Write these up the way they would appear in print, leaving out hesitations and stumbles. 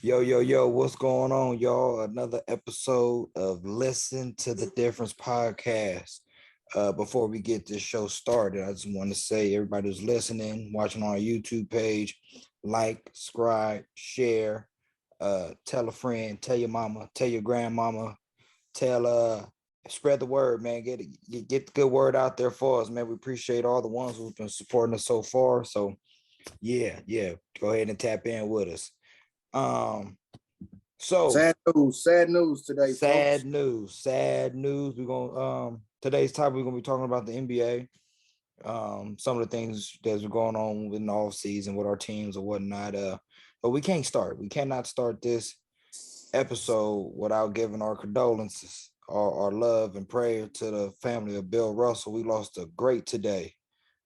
Yo, what's going on, y'all? Another episode of Listen to the Difference podcast. Before we get this show started, I just want to say everybody who's listening, watching on our YouTube page, like, subscribe, share, tell a friend, tell your mama, tell your grandmama, tell spread the word, man. Get the good word out there for us, man. We appreciate all the ones who've been supporting us so far. So yeah, go ahead and tap in with us. Um, so Sad news today, folks. sad news. We're gonna today's topic we're gonna be talking about the NBA. Some of the things that's going on in the off season with our teams or whatnot. But we cannot start this episode without giving our condolences, our love and prayer to the family of Bill Russell. We lost a great today.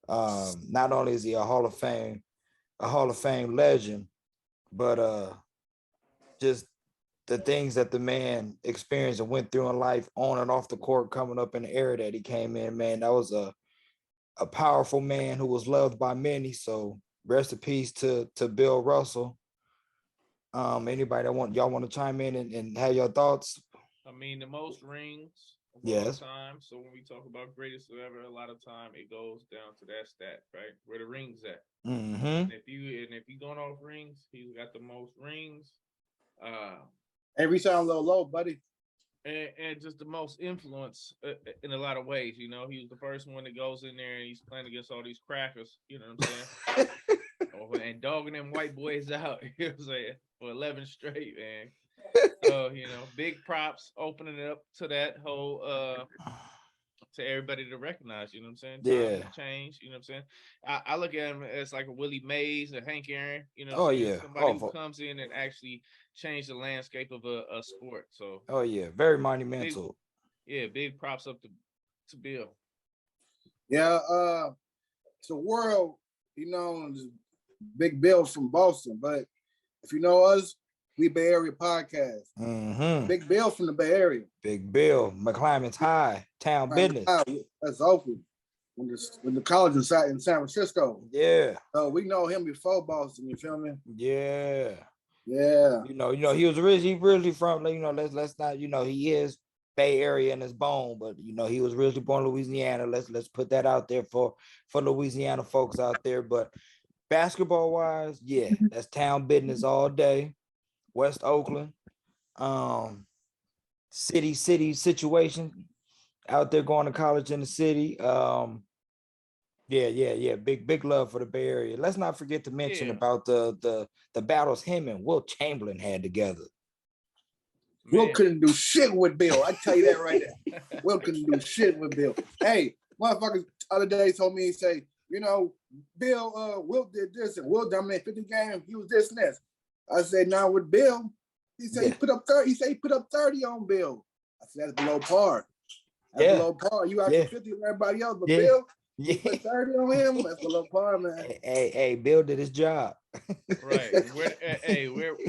Not only is he a Hall of Fame legend, but just the things that the man experienced and went through in life on and off the court coming up in the era that he came in, man, that was a powerful man who was loved by many. So rest in peace to Bill Russell. Anybody that y'all want to chime in and have your thoughts? I mean, the most rings of all Yes. time. So when we talk about greatest of ever, a lot of time it goes down to that stat, right? Where the rings at. Mm-hmm. If you going off rings, he's got the most rings. Uh, Every sound a little low, buddy. and just the most influence in a lot of ways. You know, he was the first one that goes in there and he's playing against all these crackers. You know what I'm saying? And dogging them white boys out. You know what I'm saying? For 11 straight, man. So big props opening it up to that whole to everybody to recognize. You know what I'm saying? Times Yeah. have changed. You know what I'm saying? I look at him as like a Willie Mays, a Hank Aaron. You know what Oh I'm saying? yeah. Somebody who comes in and actually changed the landscape of a sport. So Oh yeah. Very big, monumental. yeah, big props up to Bill. Yeah, it's a world, Big Bill from Boston. But if you know us, we Bay Area podcast. Mm-hmm. Big Bill from the Bay Area. Big Bill, McClymonds High, town business. That's Oakland. When the college in San Francisco. Yeah. So we know him before Boston, you feel me? Yeah. Yeah. He was originally from, let's not, he is Bay Area in his bone, but he was originally born in Louisiana. Let's put that out there for Louisiana folks out there. But basketball wise, yeah, that's town business all day. West Oakland, city situation out there going to college in the city. Yeah. Big love for the Bay Area. Let's not forget to mention about the battles him and Wilt Chamberlain had together. Will couldn't do shit with Bill. I tell you that right there. Will couldn't do shit with Bill. Hey, motherfuckers other day told me, say, Bill, Will did this and Will dominated 50 games. He was this and this. I said, now with Bill, he said he put up 30. He said he put up 30 on Bill. I said, that's below par. That's below par. You out 50 with everybody else, but Bill, you put 30 on him, that's below par, man. Hey, Bill did his job. Right.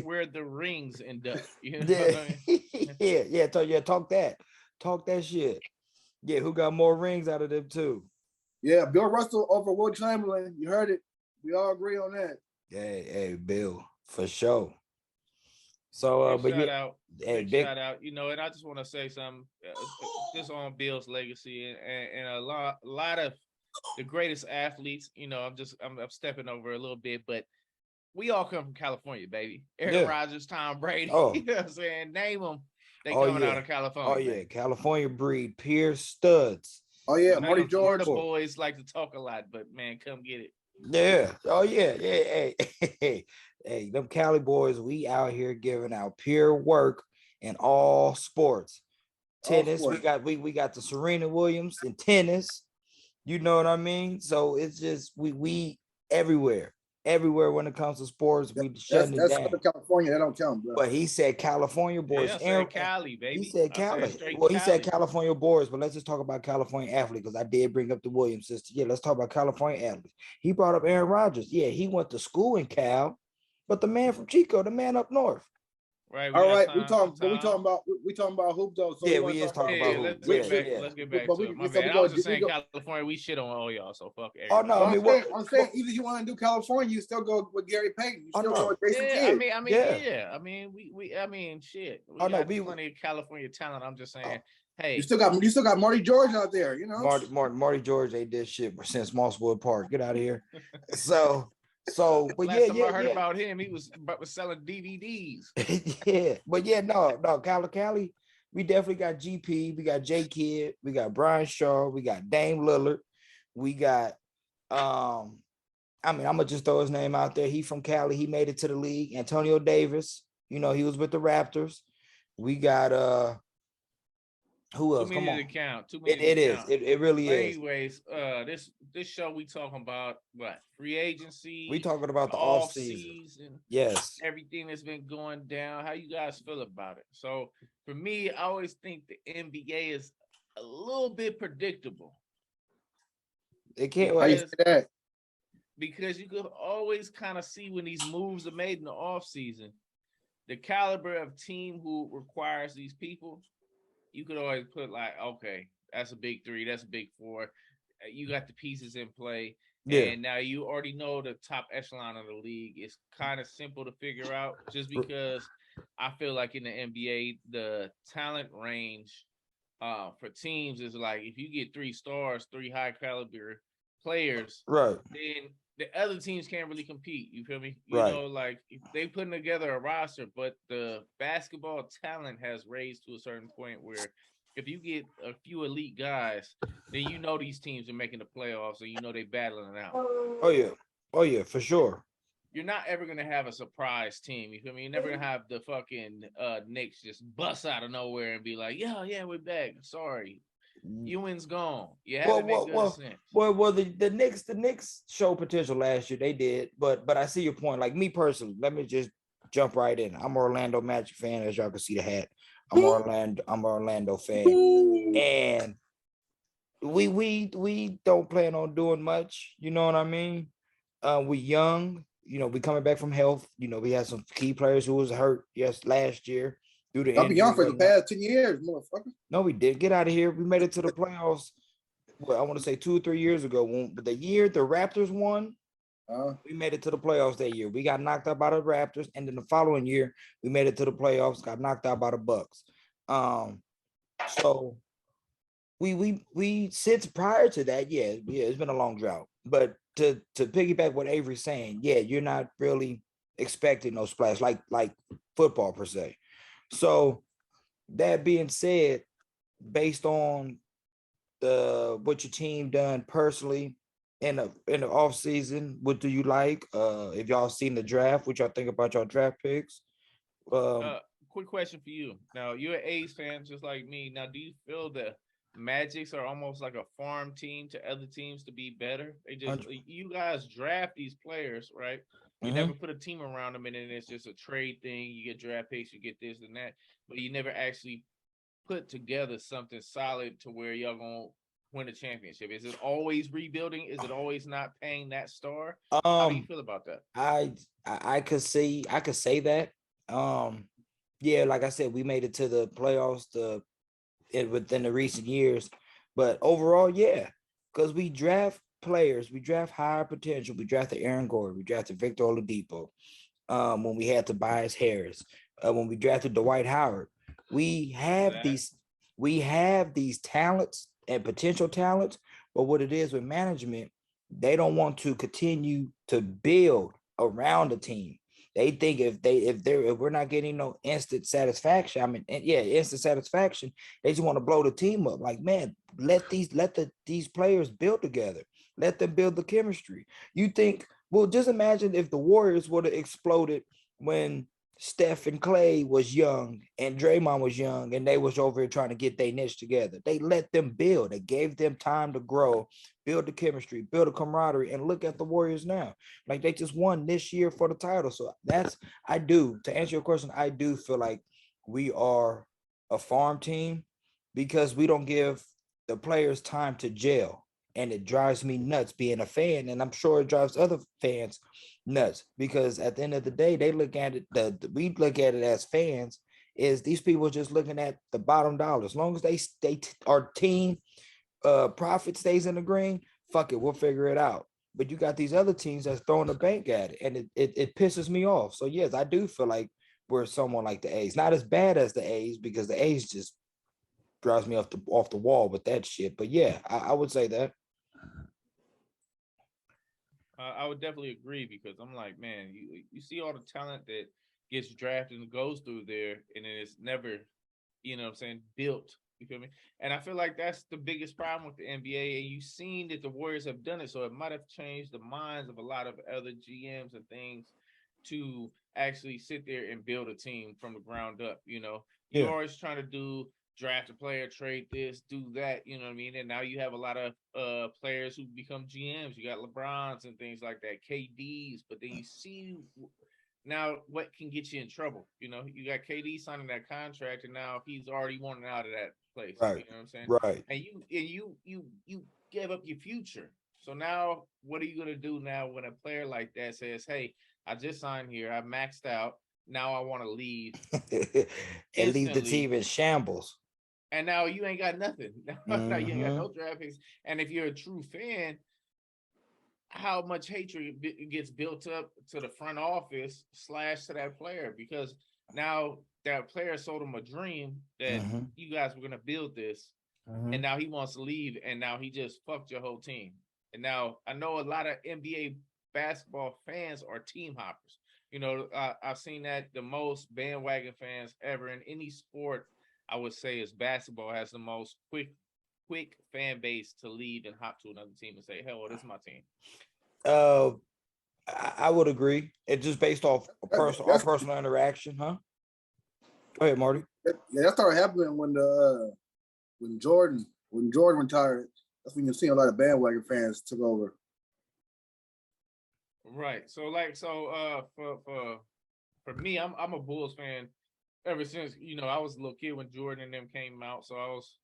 Where the rings end up. You know what I mean? Yeah. Talk that shit. Yeah, who got more rings out of them too? Yeah, Bill Russell over Wilt Chamberlain. You heard it. We all agree on that. Hey, Bill, for sure. So, big but shout out. Shout out. And I just want to say something just on Bill's legacy and a lot of the greatest athletes. I'm stepping over a little bit, but we all come from California, baby. Aaron Rodgers, Tom Brady. Oh. You know what I'm saying? Name them. They coming out of California. Oh yeah, California breed, pure studs. Oh yeah, Marty George. The boys like to talk a lot, but man, come get it. Yeah. Oh yeah. Hey, them Cali boys, we out here giving out pure work in all sports. Tennis, we got the Serena Williams in tennis. You know what I mean? So it's just we everywhere when it comes to sports. We shutting it down. That's California. That don't count, bro. But he said California boys. Yeah, Cali, baby. He said Cali. He said California boys. But let's just talk about California athletes because I did bring up the Williams sister. Yeah, let's talk about California athletes. He brought up Aaron Rodgers. Yeah, he went to school in Cal, but the man from Chico, the man up north. right? All right, we some talking time. about hoop though. So Yeah, we want we to is talk about talking about Yeah, hoop. let's Yeah, get back. yeah. Let's get back but to it. My so bad. we I go was just saying California. We shit on all y'all. So fuck Oh everybody. no, I Well, mean what? I'm saying either you want to do California, you still go with Gary Payton. You Oh still go no, with Jason Yeah, Kidd. yeah. yeah. I mean, I mean, shit. We Oh no, got we. plenty of California talent. I'm just saying, Oh, You hey, still got Marty George out there, you know. Marty George ain't did shit since Mosswood Park. Get out of here. But last time I heard yeah. about him, he was selling DVDs. Yeah, but yeah, no, Cali, we definitely got GP, we got J Kidd, we got Brian Shaw, we got Dame Lillard, we got I mean, I'm gonna just throw his name out there. He from Cali, he made it to the league. Antonio Davis, he was with the Raptors. We got who Too else? Come many on. to count. Too It, many to it is. count. It really But is. anyways, this show we talking about what free We agency, talking about the the off off season. season, Yes. everything that's been going down. How you guys feel about it? So for me, I always think the NBA is a little bit predictable It can't How you wait. say that? because you could always kind of see when these moves are made in the off season, the caliber of team who requires these people. You could always put like, okay, that's a big three, that's a big four. You got the pieces in play, Yeah. and now you already know the top echelon of the league. It's kind of simple to figure out, just because I feel like in the NBA, the talent range for teams is like if you get 3 stars, 3 high caliber players, Right. then the other teams can't really compete. You feel me? You Right. know, like if they putting together a roster, but the basketball talent has raised to a certain point where if you get a few elite guys, then you know these teams are making the playoffs and you know they battling it out. Oh yeah. Oh yeah, for sure. You're not ever gonna have a surprise team. You feel me? You're never gonna have the fucking Knicks just bust out of nowhere and be like, yeah, we're back. Sorry, Ewing's gone. You haven't been good since. The Knicks show potential last year. They did, but I see your point. Like me personally, let me just jump right in. I'm an Orlando Magic fan, as y'all can see the hat. I'm an Orlando fan, and we don't plan on doing much. You know what I mean? We young. We coming back from health. We had some key players who was hurt last year due to I'll be young injury. for the past 10 years, motherfucker. No, we did. Get out of here. We made it to the playoffs. Well, I want to say 2 or 3 years ago. But the year the Raptors won, we made it to the playoffs that year. We got knocked out by the Raptors, and then the following year we made it to the playoffs. Got knocked out by the Bucks. So we since prior to that, yeah, it's been a long drought. But to piggyback what Avery's saying, yeah, you're not really expecting no splash like football per se. So that being said, based on what your team done personally in the off season, what do you like? If y'all seen the draft, what y'all think about y'all draft picks? Quick question for you. Now you're an A's fan just like me. Now, do you feel the Magics are almost like a farm team to other teams to be better? You guys draft these players, right? You never put a team around them, and then it's just a trade thing. You get draft picks, you get this and that, but you never actually put together something solid to where y'all gonna win a championship. Is it always rebuilding? Is it always not paying that star? How do you feel about that? I could say that. Yeah, like I said, we made it to the playoffs within the recent years, but overall, yeah, because we draft players, we draft higher potential. We drafted Aaron Gordon, we drafted Victor Oladipo. When we had Tobias Harris, when we drafted Dwight Howard, we have these talents and potential talents, but what it is with management, they don't want to continue to build around the team. They think if we're not getting no instant satisfaction, I mean, instant satisfaction, they just want to blow the team up. Like, man, let these players build together. Let them build the chemistry. You think, well, just imagine if the Warriors would have exploded when Steph and Clay was young and Draymond was young and they was over here trying to get their niche together. They let them build. They gave them time to grow, build the chemistry, build a camaraderie, and look at the Warriors now. Like, they just won this year for the title. So to answer your question, I do feel like we are a farm team because we don't give the players time to gel. And it drives me nuts being a fan, and I'm sure it drives other fans nuts, because at the end of the day, they look at it, we look at it as fans, is these people just looking at the bottom dollar. As long as our team profit stays in the green, fuck it, we'll figure it out. But you got these other teams that's throwing the bank at it, and it pisses me off. So yes, I do feel like we're someone like the A's, not as bad as the A's, because the A's just drives me off the wall with that shit. But yeah, I would say that. I would definitely agree, because I'm like, man, you see all the talent that gets drafted and goes through there, and then it's never, you know what I'm saying, built. You feel me? And I feel like that's the biggest problem with the NBA. And you've seen that the Warriors have done it. So it might have changed the minds of a lot of other GMs and things to actually sit there and build a team from the ground up. You know, you're always trying to do draft a player, trade this, do that, you know what I mean? And now you have a lot of players who become GMs. You got LeBrons and things like that, KDs, but then you see now what can get you in trouble. You know, you got KD signing that contract, and now he's already wanting out of that place. Right. You know what I'm saying? Right. And you gave up your future. So now what are you gonna do now when a player like that says, hey, I just signed here, I maxed out, now I want to leave and leave the team in shambles. And now you ain't got nothing. Now you ain't got no draft picks. And if you're a true fan, how much hatred gets built up to the front office / to that player, because now that player sold him a dream that you guys were going to build this, and now he wants to leave, and now he just fucked your whole team. And now I know a lot of NBA basketball fans are team hoppers. You know, I've seen that the most bandwagon fans ever in any sport, I would say, is basketball, has the most quick fan base to leave and hop to another team and say, hell, this is my team. I would agree. It's just based off our personal interaction, huh? Go ahead, Marty. Yeah, that started happening when Jordan retired. That's when you see a lot of bandwagon fans took over. Right. So for me, I'm a Bulls fan ever since, you know, I was a little kid when Jordan and them came out. So I was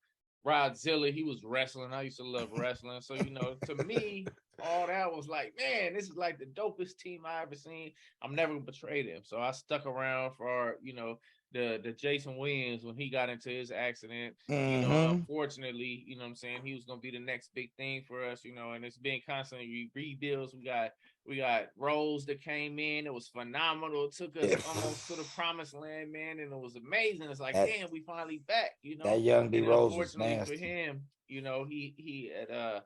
Rodzilla. He was wrestling. I used to love wrestling. So, you know, to me, all that was like, man, this is like the dopest team I ever seen. I'm never gonna betray them. So I stuck around for, you know, the Jason Williams when he got into his accident. You know, unfortunately, you know what I'm saying, he was gonna be the next big thing for us, you know, and it's been constantly rebuilds. We got Rose that came in. It was phenomenal. It took us almost to the promised land, man, and it was amazing. It's like, damn, we finally back, you know. That young D Rose was nasty. For him, you know, he had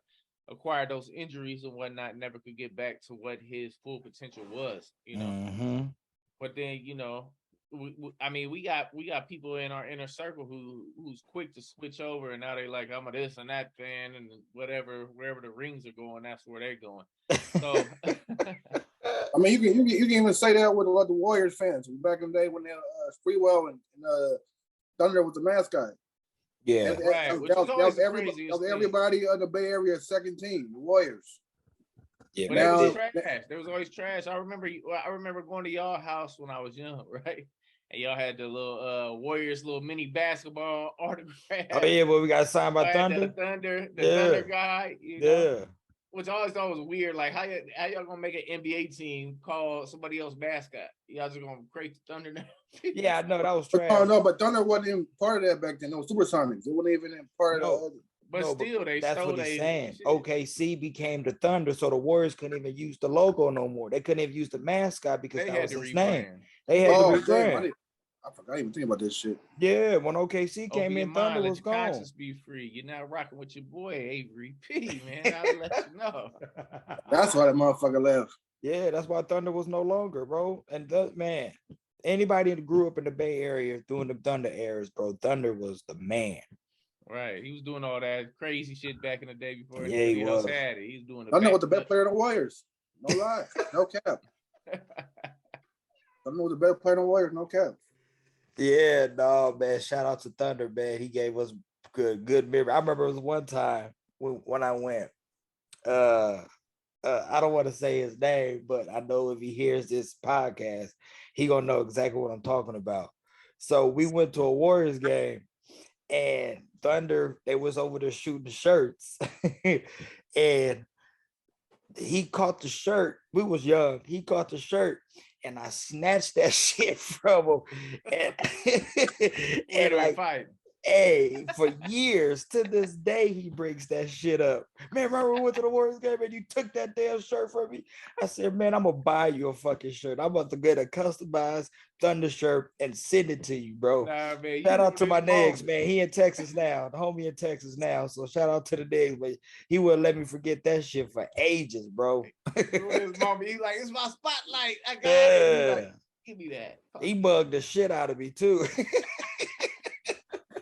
acquired those injuries and whatnot, never could get back to what his full potential was, you know. But then, you know, we got people in our inner circle who's quick to switch over, and now they like, I'm a this and that fan, and wherever the rings are going, that's where they're going. So I mean, you can even say that with the Warriors fans back in the day when Freewell and Thunder was the mascot. Yeah, right. That was everybody in the Bay Area second team, the Warriors. Yeah, but now, was trash. There was always trash. I remember going to y'all house when I was young, right? And y'all had the little Warriors little mini basketball autograph. Oh yeah, well, we got signed by Thunder. The Thunder guy. You know? Yeah. Which I always thought was weird. Like, how y'all gonna make an NBA team call somebody else mascot? Y'all just gonna create the Thunder now? Yeah, I know that was trash. Oh no, but Thunder wasn't even part of that back then. No, Supersonics. It wasn't even part of the. But still, that's what he's saying. OKC became the Thunder, so the Warriors couldn't even use the logo no more. They couldn't even use the mascot because that was his name. They had to rebrand. I forgot even think about this shit. Yeah, when OKC came in, Thunder was gone. Conscience be free. You're not rocking with your boy R.I.P, man. I'll let you know. That's why that motherfucker left. Yeah, that's why Thunder was no longer, bro. And man, anybody that grew up in the Bay Area during the Thunder eras, bro, Thunder was the man. Right, he was doing all that crazy shit back in the day before he else had it. He's doing. Thunder was the best player in the Warriors. No lie, no cap. Thunder was the best player in the Warriors. No cap. Yeah, no, man. Shout out to Thunder, man. He gave us good memory. I remember it was one time when I went. I don't want to say his name, but I know if he hears this podcast, he gonna know exactly what I'm talking about. So we went to a Warriors game, and Thunder, they was over there shooting shirts, and he caught the shirt. We was young. He caught the shirt, and I snatched that shit from him. And, and like, hey, for years to this day, he brings that shit up. Man, remember we went to the Warriors game and you took that damn shirt from me? I said, man, I'm gonna buy you a fucking shirt. I'm about to get a customized Thunder shirt and send it to you, bro. Nah, man, shout out to my Nigs, man. He in Texas now, the homie in Texas now. So shout out to the Nigs, but he wouldn't let me forget that shit for ages, bro. His mama, he like, it's my spotlight. I got it. He like, give me that. He bugged the shit out of me too.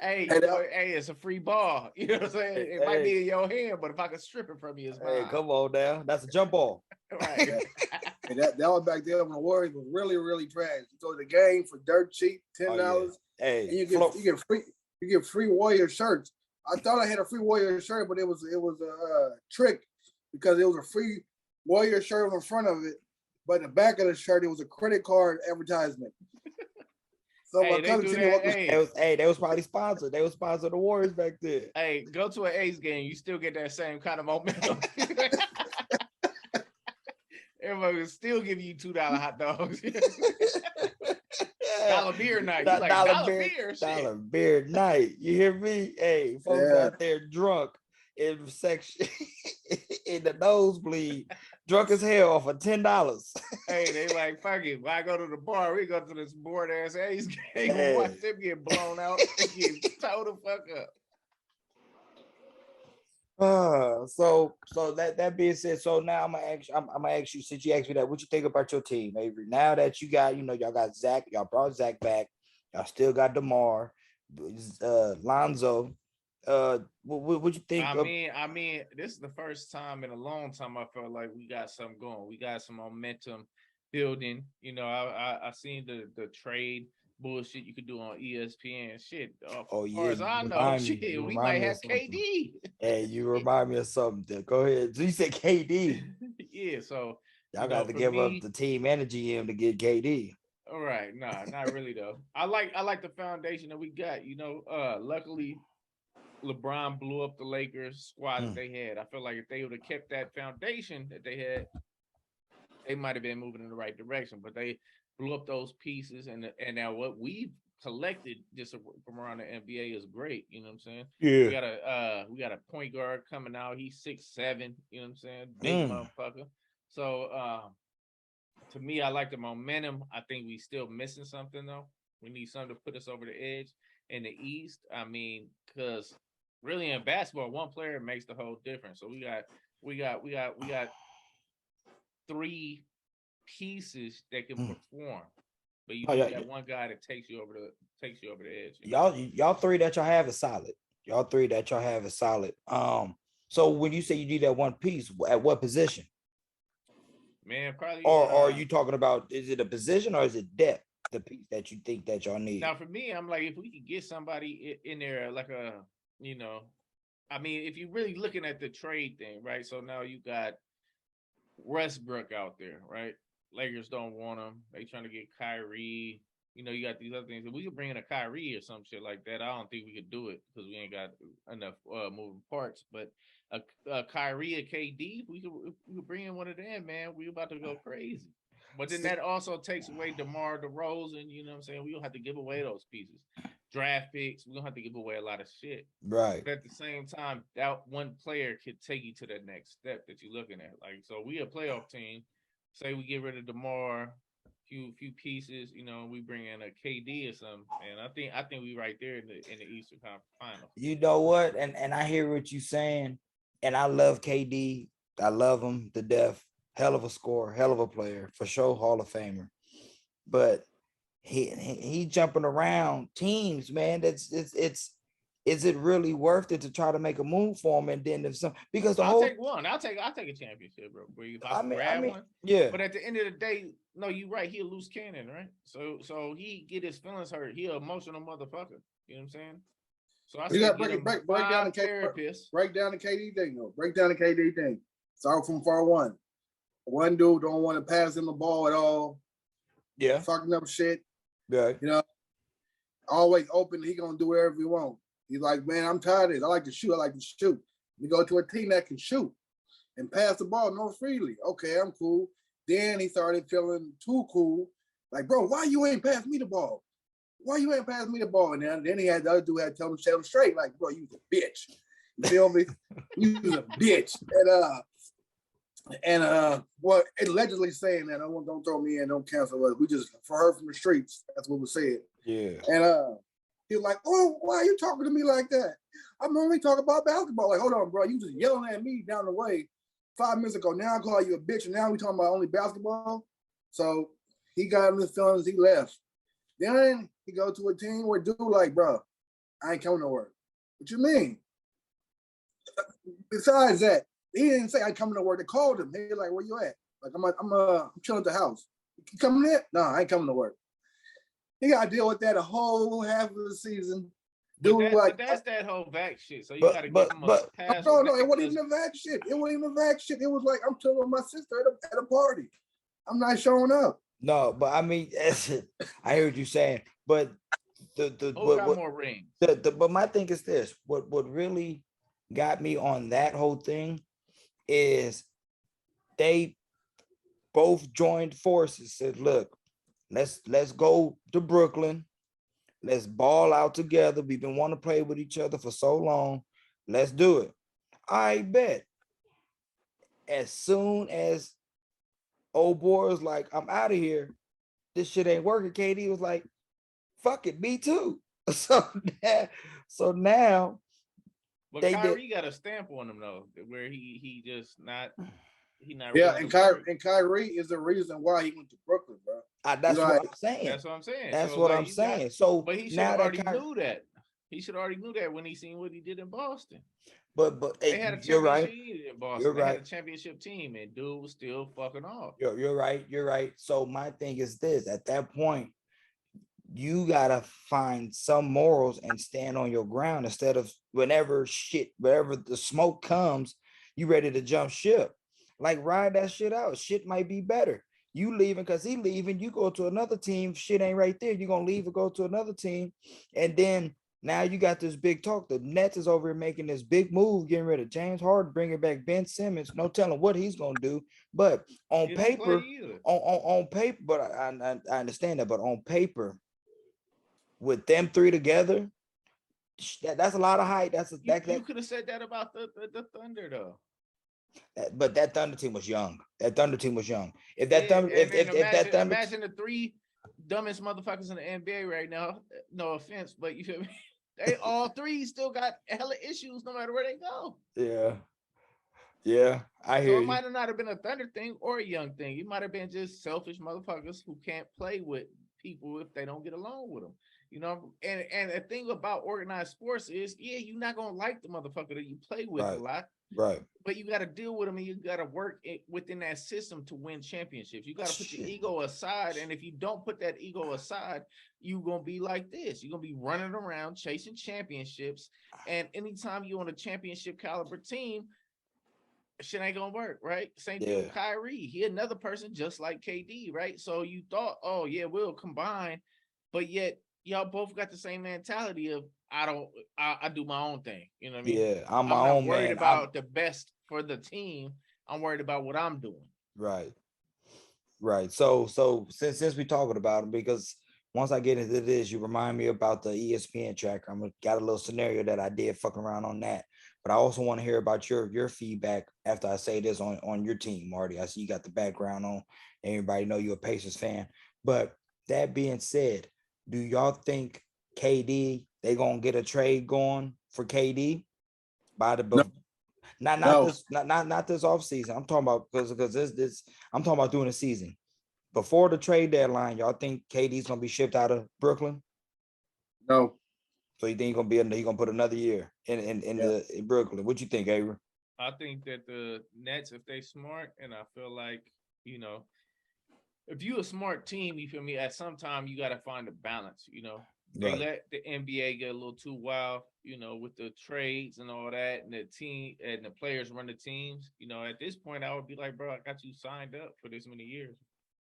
Hey, hey, it's a free ball. You know what I'm saying? It might be in your hand, but if I can strip it from you, it's mine. Hey, come on now. That's a jump ball. Right. And that was back there when the Warriors was really, really trash. You go to the game for dirt cheap, $10. Oh, yeah. Hey, and you get free Warrior shirts. I thought I had a free Warrior shirt, but it was a trick because it was a free Warrior shirt on the front of it, but in the back of the shirt it was a credit card advertisement. So hey, they was probably sponsored. They was sponsored the Warriors back then. Hey, go to an A's game, you still get that same kind of momentum. Everybody will still give you $2 hot dogs. Dollar beer night. Like, dollar beer night. You hear me? Hey, folks out there drunk in section in the nosebleed, drunk as hell off of $10. Hey, they like, fuck it. Why go to the bar? We go to this bored ass A's game and watch them get blown out and get towed the fuck up. So that being said, so now I'm gonna ask you, since you asked me that, what you think about your team, Avery? Now that you got, y'all got Zach, y'all brought Zach back, y'all still got DeMar, Lonzo. What you think? I mean, this is the first time in a long time I felt like we got something going. We got some momentum building. I seen the trade bullshit you could do on ESPN. Shit. As far as I know, shit, we might have KD. Hey, you remind me of something. Go ahead. So you said KD. Yeah, so y'all got to give up the team and the GM to get KD. All right, nah, not really though. I like the foundation that we got. Luckily, LeBron blew up the Lakers squad that they had. I feel like if they would have kept that foundation that they had, they might have been moving in the right direction. But they blew up those pieces, and now what we've collected just from around the NBA is great. You know what I'm saying? Yeah. We got a point guard coming out. He's 6'7". You know what I'm saying? Big motherfucker. So to me, I like the momentum. I think we still missing something though. We need something to put us over the edge in the East. I mean, because really in basketball, one player makes the whole difference. So we got three pieces that can perform, but you need that one guy that takes you over the edge. Y'all three that y'all have is solid. So when you say you need that one piece, at what position? Man, probably. Or are you talking about, is it a position or is it depth? The piece that you think that y'all need. Now, for me, I'm like, if we could get somebody in there, like I mean, if you're really looking at the trade thing, right? So now you got Westbrook out there, right? Lakers don't want him. They trying to get Kyrie. You got these other things. If we could bring in a Kyrie or some shit like that, I don't think we could do it because we ain't got enough moving parts. But a Kyrie, a KD, we could bring in one of them, man. We about to go crazy. But then that also takes away DeMar DeRozan. You know what I'm saying? We don't have to give away those pieces. Draft picks, we don't have to give away a lot of shit. Right. But at the same time, that one player could take you to that next step that you're looking at. Like, so we a playoff team. Say we get rid of DeMar, few pieces, we bring in a KD or something. And I think we right there in the Eastern Conference Final. You know what? And I hear what you're saying. And I love KD. I love him to death. Hell of a scorer, hell of a player, for sure, Hall of Famer. But he jumping around teams, man. Is it really worth it to try to make a move for him? And then if some, because I'll take a championship, bro. If I grab one, yeah. But at the end of the day, no, you're right. He a loose cannon, right? So he get his feelings hurt. He an emotional motherfucker. You know what I'm saying? So I got break down the therapist. Break down the KD thing, though. Break down the KD thing. Start from far one. One dude don't want to pass him the ball at all. Yeah. Fucking up shit. Yeah. Always open. He gonna do whatever he want. He's like, man, I'm tired of this. I like to shoot. We go to a team that can shoot. and pass the ball more freely. Okay, I'm cool. Then he started feeling too cool. Like, bro, why you ain't pass me the ball? Why you ain't pass me the ball? And then he had the other dude had to tell him straight, like, bro, you a bitch. You feel me? You was a bitch. And well, allegedly saying that, don't throw me in, don't cancel us. We just heard from the streets. That's what was said. Yeah. And he was like, oh, why are you talking to me like that? I'm only talking about basketball. Like, hold on, bro. You just yelling at me down the way 5 minutes ago. Now I call you a bitch, and now we talking about only basketball. So he got in his feelings. He left. Then he go to a team where dude like, bro, I ain't coming to work. What you mean? Besides that, he didn't say I coming to work. They called him. They like, where you at? Like, I'm chilling at the house. You coming in? No, I ain't coming to work. He got to deal with that a whole half of the season. But that's that whole vac shit. So you got to give him a pass. No, it wasn't even a vac shit. It wasn't even a vac shit. It was like, I'm chilling with my sister at a party. I'm not showing up. No, but I mean, I hear what you're saying. But got more rings. But my thing is this: what really got me on that whole thing is they both joined forces. Said, look, let's go to Brooklyn. Let's ball out together. We've been wanting to play with each other for so long. Let's do it. I bet. As soon as old boy was like, I'm out of here, this shit ain't working. KD was like, fuck it, me too. So now but Kyrie got a stamp on him though, where he just not yeah, and Kyrie is the reason why he went to Brooklyn, bro. That's what I'm saying. That's what I'm saying. That's what I'm saying. So but he should already knew that. He should already knew that when he seen what he did in Boston. But they had a you're right. In Boston. You're right. They had a championship team, and dude was still fucking off. You're right. You're right. So my thing is this: at that point, you gotta find some morals and stand on your ground instead of whenever the smoke comes, you ready to jump ship. Like, ride that shit out. Shit might be better. You leaving because he leaving. You go to another team. Shit ain't right there. You're gonna leave and go to another team, and then. Now you got this big talk. The Nets is over here making this big move, getting rid of James Harden, bringing back Ben Simmons. No telling what he's gonna do. But on paper, on paper, but I understand that. But on paper, with them three together, that's a lot of height. You could have said that about the Thunder though. But that Thunder team was young. If that Thunder, imagine the three dumbest motherfuckers in the NBA right now. No offense, but you feel me? They all three still got hella issues no matter where they go. Yeah, I hear you. So it might have not have been a Thunder thing or a young thing. It might have been just selfish motherfuckers who can't play with people if they don't get along with them. You know, and the thing about organized sports is, yeah, you're not gonna like the motherfucker that you play with a lot. Right. But you got to deal with them, and you got to work within that system to win championships. You got to put your ego aside, and if you don't put that ego aside, you're gonna be like this. You're gonna be running around chasing championships, and anytime you're on a championship caliber team, shit ain't gonna work, right? Same thing with Kyrie. He another person just like KD, right? So you thought, oh yeah, we'll combine, but yet y'all both got the same mentality of I do my own thing. You know what I mean? Yeah, I'm not own worried man. about the best for the team. I'm worried about what I'm doing. Right. So since we talking about them, because once I get into this, you remind me about the ESPN tracker. I'm got a little scenario that I did fucking around on that. But I also want to hear about your feedback after I say this on your team, Marty. I see you got the background on. Everybody know you're a Pacers fan. But that being said, do y'all think KD, they gonna get a trade going for KD by the not this off season? I'm talking about because this I'm talking about during the season. Before the trade deadline, y'all think KD's gonna be shipped out of Brooklyn? No. So you think he gonna put another year in Brooklyn? What you think, Avery? I think that the Nets, if they smart, and I feel like, you know, if you a smart team, you feel me, at some time you got to find a balance, you know. They let the NBA get a little too wild, you know, with the trades and all that, and the team and the players run the teams. You know, at this point, I would be like, bro, I got you signed up for this many years.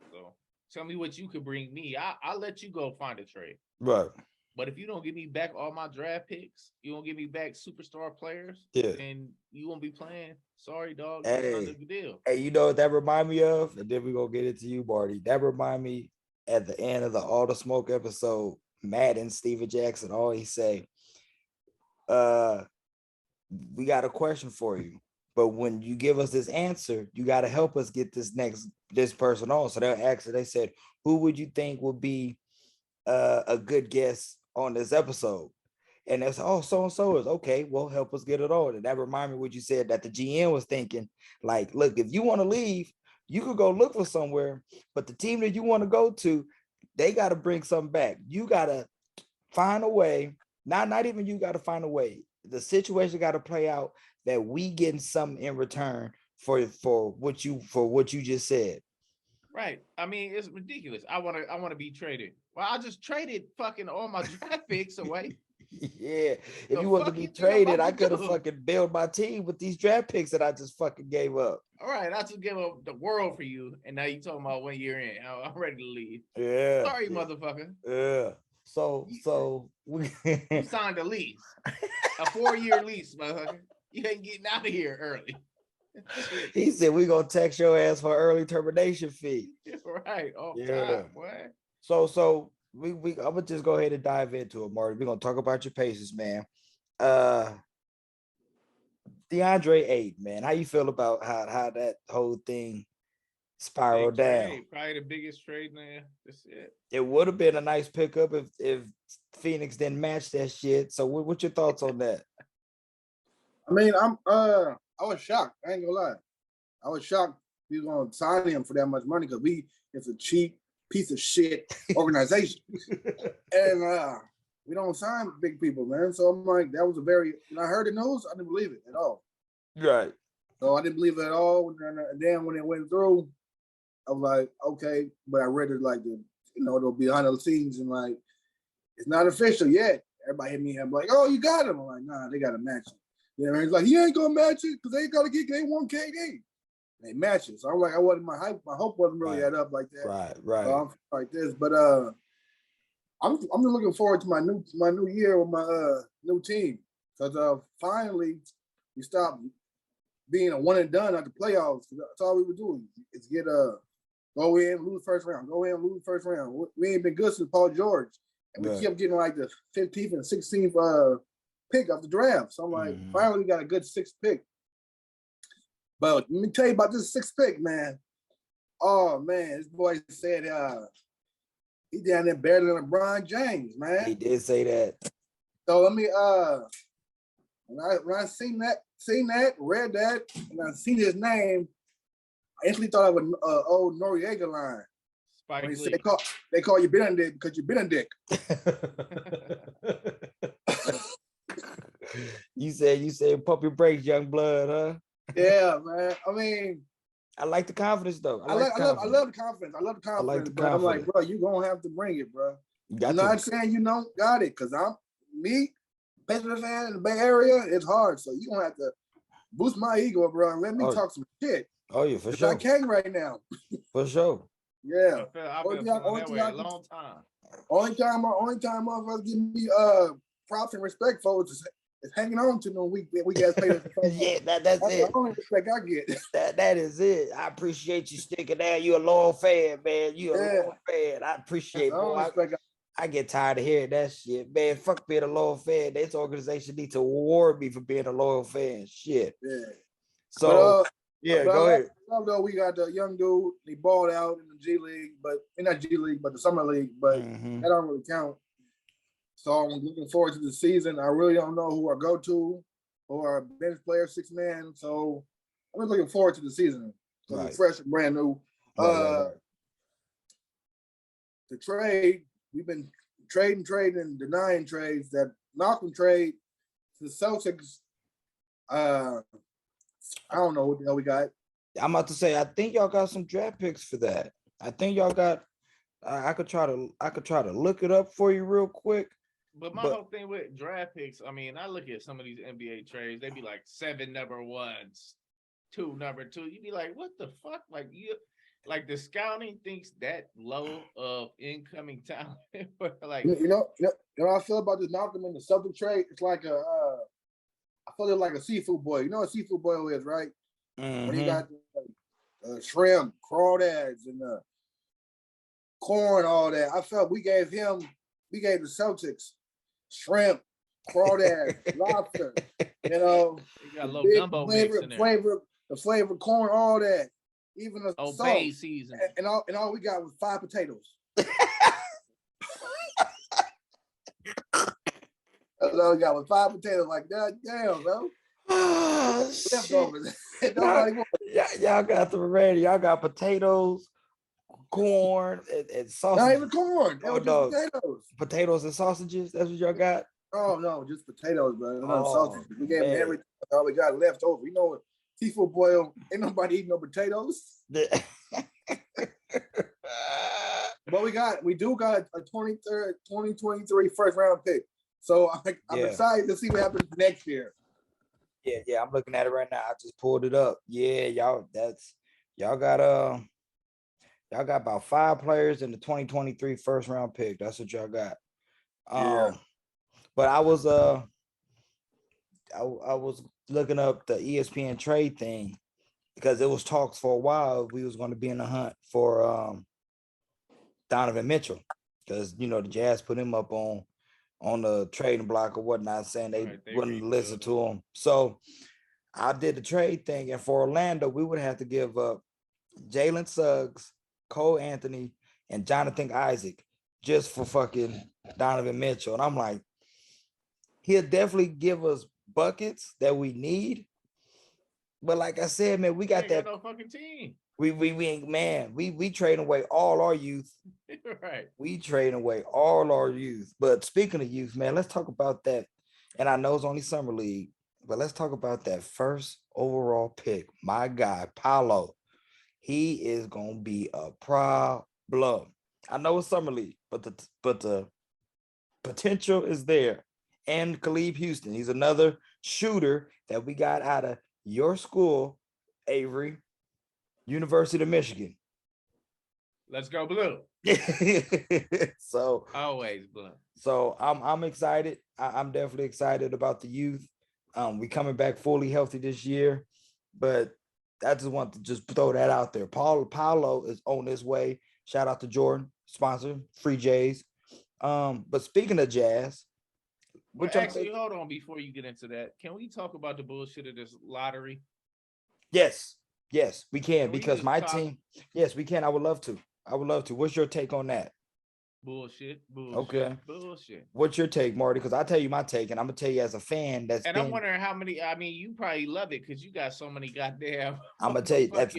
So tell me what you could bring me. I'll let you go find a trade. Right. But if you don't give me back all my draft picks, you won't give me back superstar players, Yeah. then you won't be playing. Sorry, dog. You signed Hey, a deal. hey, you know what that remind me of? And then we gonna get it to you, Marty. That remind me at the end of the All the Smoke episode, Madden, Steven Jackson, all he say, we got a question for you. But when you give us this answer, you got to help us get this person on. So they said, who would you think would be a good guest on this episode? And that's so and so is okay. Well, help us get it on. And that reminded me what you said that the GM was thinking. Like, look, if you want to leave, you could go look for somewhere. But the team that you want to go to, they got to bring something back. You got to find a way. Not even you got to find a way. The situation got to play out that we getting something in return for what you just said. Right. I mean, it's ridiculous. I want to be traded. Well, I just traded fucking all my draft picks away. Yeah. If The you want to fuck be you think I'm traded, about I to could have do? fucking built my team with these draft picks that I just fucking gave up. All right, I just give up the world for you, and now you talking about 1 year in. I'm ready to leave. Yeah. Sorry, Yeah. motherfucker. Yeah. So You signed a lease, a 4-year lease, motherfucker. You ain't getting out of here early. Shit. He said we gonna text your ass for early termination fee. Right, off Yeah. top, boy. So we I'm gonna just go ahead and dive into it, Marty. We're gonna talk about your Pacers, man. DeAndre Ayton, man. How you feel about how that whole thing spiraled Big down? trade, probably the biggest trade now. That's it. It would have been a nice pickup if Phoenix didn't match that shit. So what's your thoughts on that? I mean, I was shocked. I ain't gonna lie. I was shocked we was gonna sign him for that much money because it's a cheap piece of shit organization. And we don't sign big people, man. So I'm like, that was when I heard the news, I didn't believe it at all. Right. So I didn't believe it at all. And then when it went through, I was like, okay, but I read it like there'll be behind the scenes and like it's not official yet. Everybody hit me up like, oh, you got him. I'm like, nah, they gotta match it. You know, he's like, he ain't gonna match it because they want KD. They match it. So I'm like, my hope wasn't really Right. up like that. Right. So I'm like this, but I'm just looking forward to my new year with my new team because finally we stopped being a one and done at the playoffs. That's all we were doing is get go in, lose first round, go in, lose first round. We ain't been good since Paul George, and we kept getting like the 15th and 16th pick of the draft. So I'm like, finally we got a good 6th pick. But let me tell you about this 6th pick, man. Oh man, this boy said he down there better than LeBron James, man. He did say that. So let me when I seen that, read that, and I seen his name, I instantly thought of an old Noriega line. When he said, they call you Benedict because you've been a dick. You said pump your brakes, young blood, huh? Yeah, man. I mean, I like the confidence though. I love the confidence. I love the confidence. But I'm like, bro, you gonna have to bring it, bro. I'm not saying you don't got it, because Patriot fan in the Bay Area, it's hard. So you gonna have to boost my ego, bro, and let me talk some shit. Oh yeah, for sure. I can't right now. For sure. Yeah. I've been feeling that way a long time. Only time motherfuckers give me props and respect for is hanging on to them. We guys pay us. Yeah, that's it. The only respect I get. That is it. I appreciate you sticking there. You a loyal fan, man. You a loyal fan. I appreciate it. I get tired of hearing that shit, man. Fuck being a loyal fan. This organization needs to award me for being a loyal fan. Shit. Yeah. So but go ahead. Though we got the young dude, he balled out in the G League, but not G League, but the Summer League, but that don't really count. So I'm looking forward to the season. I really don't know who I go to or our bench player, 6 man. So I'm just looking forward to the season. So it's fresh and brand new. The trade, we've been trading, denying trades. That Malcolm trade to the Celtics, I don't know what the hell we got. I'm about to say, I think y'all got some draft picks for that. I think y'all got. I could try to look it up for you real quick. But my whole thing with draft picks, I mean, I look at some of these NBA trades. They be like 7 number 1s, 2 number 2. You be like, what the fuck? Like like the scouting thinks that low of incoming talent. Like, you know how I feel about this Malcolm and the Celtic trade. It's like I feel it like a seafood boil. You know what seafood boil is, right? When you got shrimp, crawdads, and corn, all that. I felt we gave the Celtics shrimp, crawdad, lobster. You know, you got a little gumbo mix in there. The flavor corn, all that. Even the Obey salt. season. And all we got was 5 potatoes. That's all we got was 5 potatoes. Like, God damn, bro. Leftovers. Y'all got the ready. Y'all got potatoes, corn, and sausage. Not even corn. They were just potatoes. Potatoes and sausages. That's what y'all got. Oh no, just potatoes, bro. Sausages. We gave them everything. All we got left over. You know what? Seafood boil. Ain't nobody eating no potatoes. But we do got a 2023 first round pick. So I'm excited to see what happens next year. Yeah, I'm looking at it right now. I just pulled it up. Yeah, y'all got about 5 players in the 2023 first round pick. That's what y'all got. But I was looking up the ESPN trade thing because it was talks for a while we was going to be in the hunt for Donovan Mitchell, because the Jazz put him up on the trading block or whatnot, saying they wouldn't listen to him. So I did the trade thing, and for Orlando, we would have to give up Jalen Suggs, Cole Anthony, and Jonathan Isaac just for fucking Donovan Mitchell. And I'm like, he'll definitely give us buckets that we need. But like I said, man, we got that no fucking team. We ain't, man. We trading away all our youth. Right. We trading away all our youth. But speaking of youth, man, let's talk about that. And I know it's only summer league, but let's talk about that first overall pick. My guy, Paolo. He is gonna be a problem. I know it's summer league, but the potential is there. And Khalib Houston, he's another shooter that we got out of your school, Avery, University of Michigan. Let's go blue. So always blue. So I'm excited. I'm definitely excited about the youth. We coming back fully healthy this year, but I just want to just throw that out there. Paolo is on his way. Shout out to Jordan, sponsor, Free Jays. But speaking of Jazz, actually, hold on before you get into that. Can we talk about the bullshit of this lottery? Yes, we can because my team. Yes, we can. I would love to. What's your take on that? Bullshit. Okay. Bullshit. What's your take, Marty? Because I'll tell you my take, and I'm gonna tell you as a fan. I'm wondering how many. I mean, you probably love it because you got so many goddamn. I'm gonna tell you that's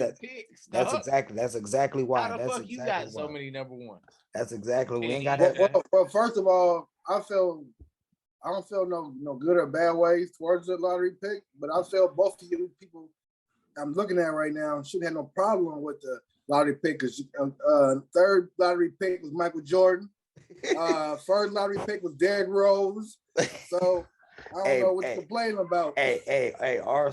exactly why. How the fuck you got so many number ones? That's exactly. We ain't got that. Well, first of all, I don't feel no good or bad ways towards the lottery pick, but I feel both of you people I'm looking at right now shouldn't have no problem with the lottery pick, because third lottery pick was Michael Jordan. First lottery pick was Derrick Rose. So I don't know what you're complaining about.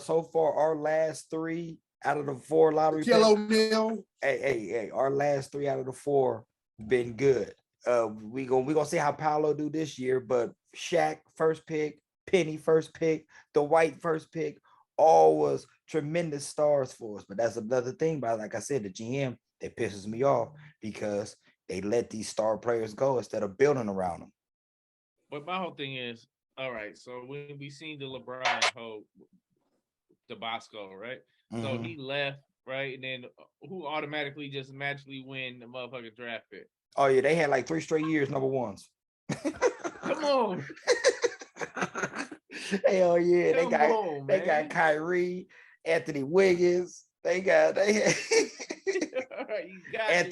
So far our last 3 out of the 4 lottery picks. O'Neal. Our last 3 out of the 4 been good. We gonna see how Paolo do this year, but Shaq first pick, Penny first pick, the White first pick, all was tremendous stars for us. But that's another thing. But like I said, the GM, that pisses me off because they let these star players go instead of building around them. But my whole thing is, all right, so when we seen the LeBron whole Tabasco, right? Mm-hmm. So he left, right? And then who automatically just magically win the motherfucking draft pick? Oh yeah, they had like 3 straight years number ones. Come on. Hell yeah, they got Kyrie, Anthony Wiggins, they had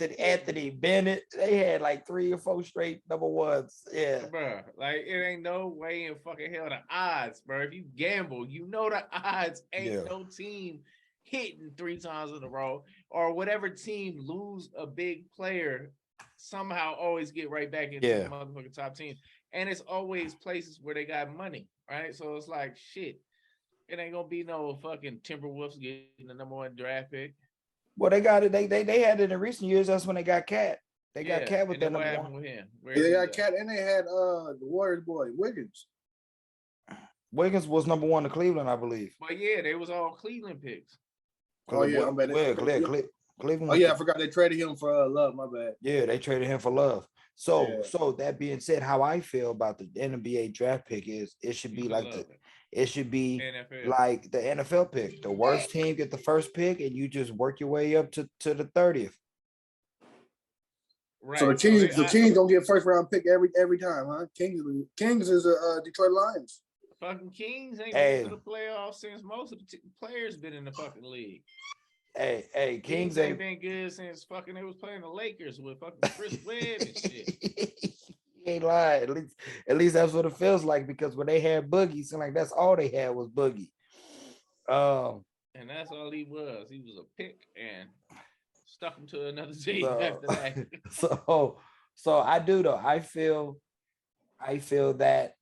Anthony Bennett. They had like 3 or 4 straight number ones. Yeah, bro. Like it ain't no way in fucking hell the odds, bro. If you gamble, you know the odds ain't no team hitting 3 times in a row, or whatever team lose a big player somehow always get right back into the motherfucking top team. And it's always places where they got money, right? So it's like, shit, it ain't gonna be no fucking Timberwolves getting the number 1 draft pick. Well, they got it. They had it in recent years. That's when they got Cat. They got Cat with and then that what number happened one. with him? They got Cat, and they had the Warriors boy Wiggins. Wiggins was number one in Cleveland, I believe. But yeah, they was all Cleveland picks. Oh yeah, I'm bad. Cleveland. Oh yeah, I forgot they traded him for Love. My bad. Yeah, they traded him for Love. So that being said, how I feel about the NBA draft pick is it should be like it should be NFL. like the NFL pick. The worst team get the first pick, and you just work your way up to the 30th. Right. So the Kings don't get first round pick every time, huh? Kings is a Detroit Lions. Fucking Kings ain't been to the playoffs since most of the players been in the fucking league. Hey, Kings ain't been good since fucking they was playing the Lakers with fucking Chris Webb and shit. He ain't lying. At least that's what it feels like, because when they had Boogie, it seemed like that's all they had was Boogie. And that's all he was. He was a pick and stuck him to another team after that. So I do though. I feel that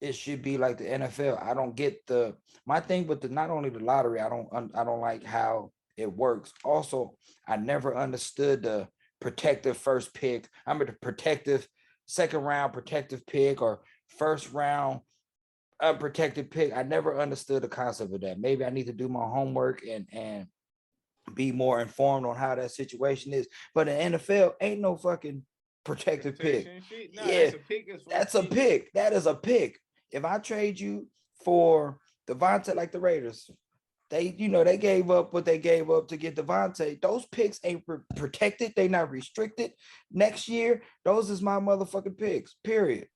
it should be like the NFL. I don't get my thing with not only the lottery. I don't like how it works. Also, I never understood the protective first pick. I mean the protective second round protective pick or first round unprotected pick. I never understood the concept of that. Maybe I need to do my homework and be more informed on how that situation is. But in NFL, ain't no fucking protective pick. No, yeah, that's a pick. That is a pick. If I trade you for Devontae, like the Raiders, they gave up what they gave up to get Devontae. Those picks ain't protected. They not restricted. Next year, those is my motherfucking picks. Period.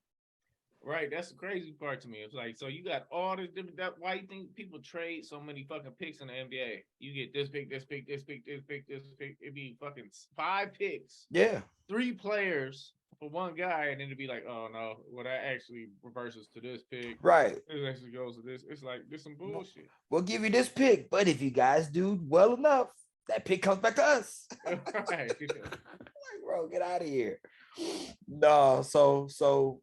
Right, that's the crazy part to me. It's like, so you got all this different. Why you think people trade so many fucking picks in the NBA? You get this pick, this pick, this pick, this pick, this pick. It'd be fucking 5 picks. Yeah, 3 players for one guy, and then it'd be like, oh no, well that actually reverses to this pick. Right. It actually goes to this. It's like this some bullshit. We'll give you this pick, but if you guys do well enough, that pick comes back to us. Right. Like, bro, get out of here. No, so.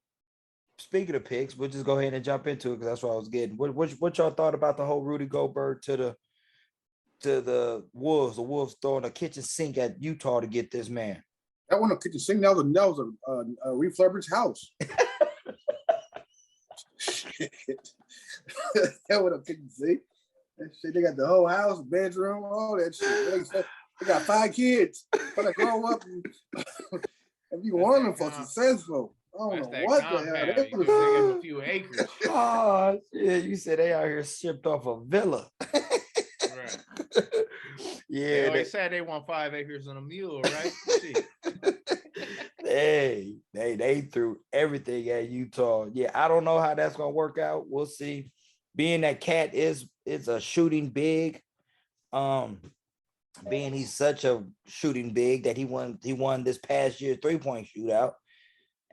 Speaking of picks, we'll just go ahead and jump into it because that's what I was getting. What y'all thought about the whole Rudy Gobert to the Wolves? The Wolves throwing a kitchen sink at Utah to get this man. That wasn't a kitchen sink. That was a refurbished house. Shit. That was a kitchen sink. That shit. They got the whole house, bedroom, all that shit. They got 5 kids. Gonna grow up and be wonderful, successful. Oh, what the hell? They give a few acres. Oh, yeah, you said they out here shipped off a villa. Right. Yeah. They said they want 5 acres and a mule, right? They threw everything at Utah. Yeah, I don't know how that's gonna work out. We'll see. Being that Cat is a shooting big, being he's such a shooting big that he won this past year 3-point shootout.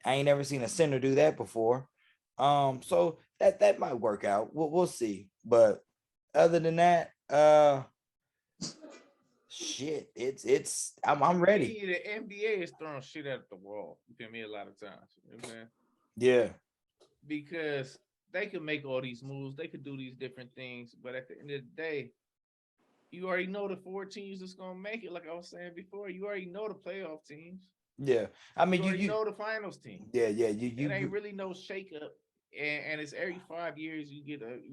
I ain't never seen a center do that before. So that might work out. We'll see. But other than that, shit, I'm ready. The NBA is throwing shit at the wall. You feel me? A lot of times. You know what I'm saying? Yeah. Because they could make all these moves, they could do these different things, but at the end of the day, you already know the 4 teams that's gonna make it. Like I was saying before, you already know the playoff teams. Yeah, I mean, you know the finals team. Yeah, it ain't really no shakeup, and it's every 5 years you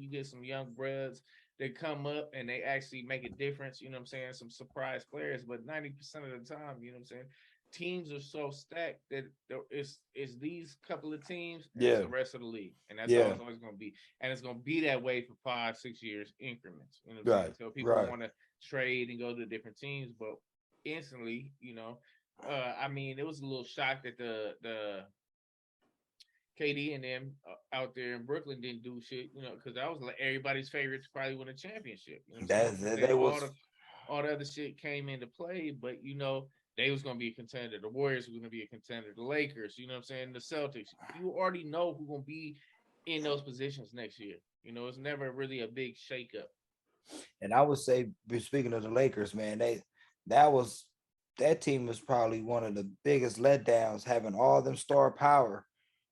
get some young bruds that come up and they actually make a difference. You know what I'm saying? Some surprise players, but 90% of the time, you know what I'm saying, teams are so stacked that it's these couple of teams and it's the rest of the league, and that's how it's always going to be, and it's going to be that way for 5-6 years increments. You know what I'm saying? So people want to trade and go to different teams, but instantly, you know. I mean, it was a little shock that the KD and them out there in Brooklyn didn't do shit, you know, because that was like everybody's favorite to probably win a championship. You know all the other shit came into play, but you know, they was gonna be a contender. The Warriors were gonna be a contender. The Lakers, you know what I'm saying, the Celtics. You already know who's gonna be in those positions next year. You know, it's never really a big shakeup. And I would say, speaking of the Lakers, man, that team was probably one of the biggest letdowns, having all them star power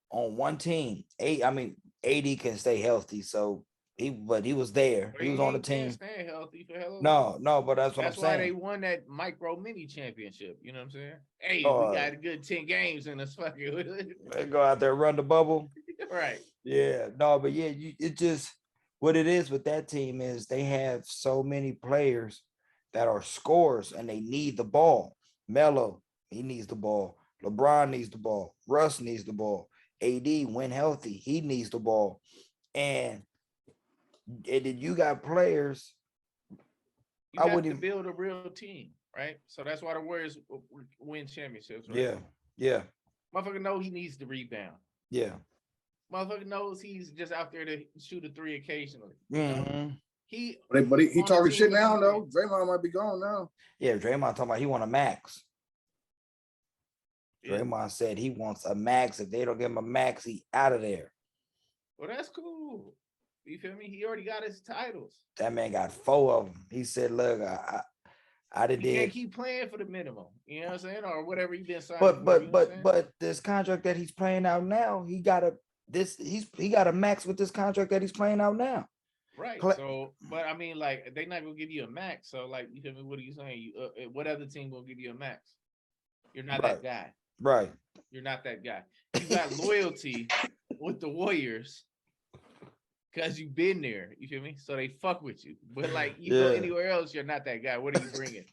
on one team. AD can stay healthy, so But he was there. But He was on the can't team. stay healthy for hell. No, but that's what I'm saying. That's why they won that micro mini championship. You know what I'm saying? Hey, we got a good 10 games in this fucking. They go out there, run the bubble. Right. Yeah. No, but yeah, it just what it is with that team is they have so many players that are scorers and they need the ball. Melo, he needs the ball. LeBron needs the ball. Russ needs the ball. AD, when healthy, he needs the ball. And then you got players. You have to build a real team, right? So that's why the Warriors win championships, right? Yeah. Motherfucker know he needs to rebound. Yeah. Motherfucker knows he's just out there to shoot a three occasionally. Mm-hmm. He talking shit now, though. Draymond might be gone now. Yeah, Draymond talking about he want a max. Draymond said he wants a max. If they don't give him a max, he out of there. Well, that's cool. You feel me? He already got his titles. That man got 4 of them. He said, "Look, I did. You can't keep playing for the minimum. You know what I'm saying, or whatever you've been signed. But this contract that he's playing out now, he got a max with this contract that he's playing out now. Right. So, but I mean, like, they're not gonna give you a max. So, like, you feel me? What are you saying? What other team will give you a max? You're not that guy. Right. You're not that guy. You got loyalty with the Warriors because you've been there. You feel me? So they fuck with you. But like, you go anywhere else, you're not that guy. What are you bringing?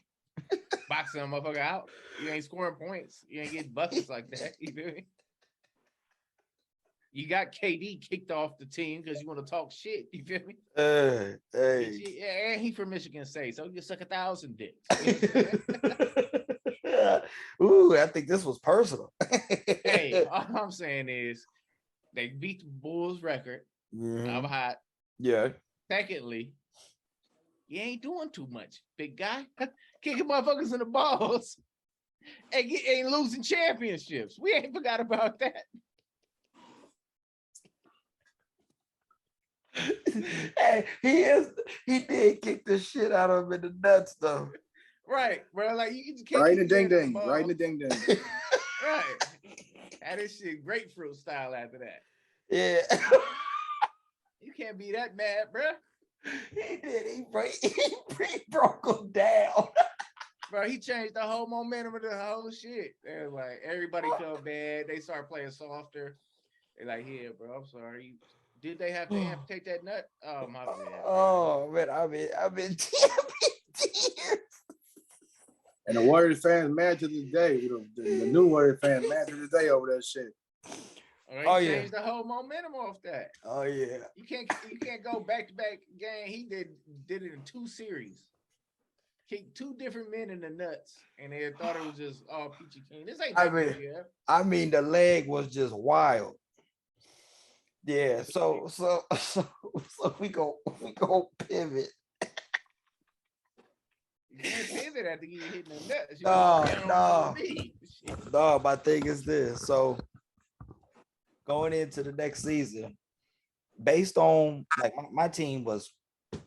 Boxing a motherfucker out? You ain't scoring points. You ain't getting buckets like that. You feel me? You got KD kicked off the team because you want to talk shit. You feel me? Hey. And he from Michigan State, so you suck 1,000 dicks. You know Ooh, I think this was personal. Hey, all I'm saying is they beat the Bulls record. I'm hot. Yeah. Secondly, you ain't doing too much, big guy. Kicking motherfuckers in the balls and ain't losing championships. We ain't forgot about that. Hey, he did kick the shit out of him in the nuts though. Right, bro. Like you just can't right in the ding ding. Right in the ding ding. Right. Had this shit grapefruit style after that. Yeah. You can't be that mad, bro. He did. He broke him down. Bro, he changed the whole momentum of the whole shit. They're like, everybody felt bad. They start playing softer. They're like, yeah, bro, I'm sorry. Did they have to amputate that nut? Oh, my bad. Oh, man, I've been tears. And the Warriors fans mad to this day. The new Warriors fans mad to this day over that shit. He changed the whole momentum off that. Oh yeah. You can't go back to back game. He did it in 2 series. Kicked 2 different men in the nuts, and they thought it was just all peachy keen. This ain't. I mean, the leg was just wild. Yeah. So we go pivot. You can't pivot after you hitting the nuts. No. My thing is this. So going into the next season, based on like my team was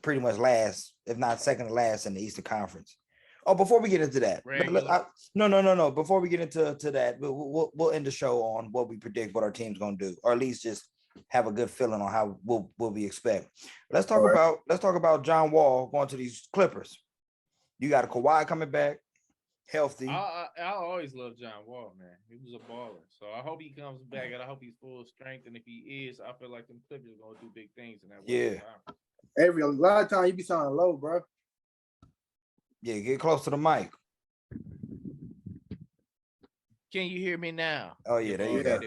pretty much last, if not second to last in the Eastern Conference. Oh, before we get into that, no. Before we get into that, we'll end the show on what we predict what our team's gonna do, or at least just have a good feeling on how what we expect. Let's talk about John Wall going to these Clippers. You got a Kawhi coming back, healthy. I always love John Wall, man. He was a baller. So I hope he comes back, and I hope he's full of strength. And if he is, I feel like them Clippers are gonna do big things in that. Yeah. A lot of times you be sounding low, bro. Yeah, get close to the mic. Can you hear me now? Oh yeah, there you go.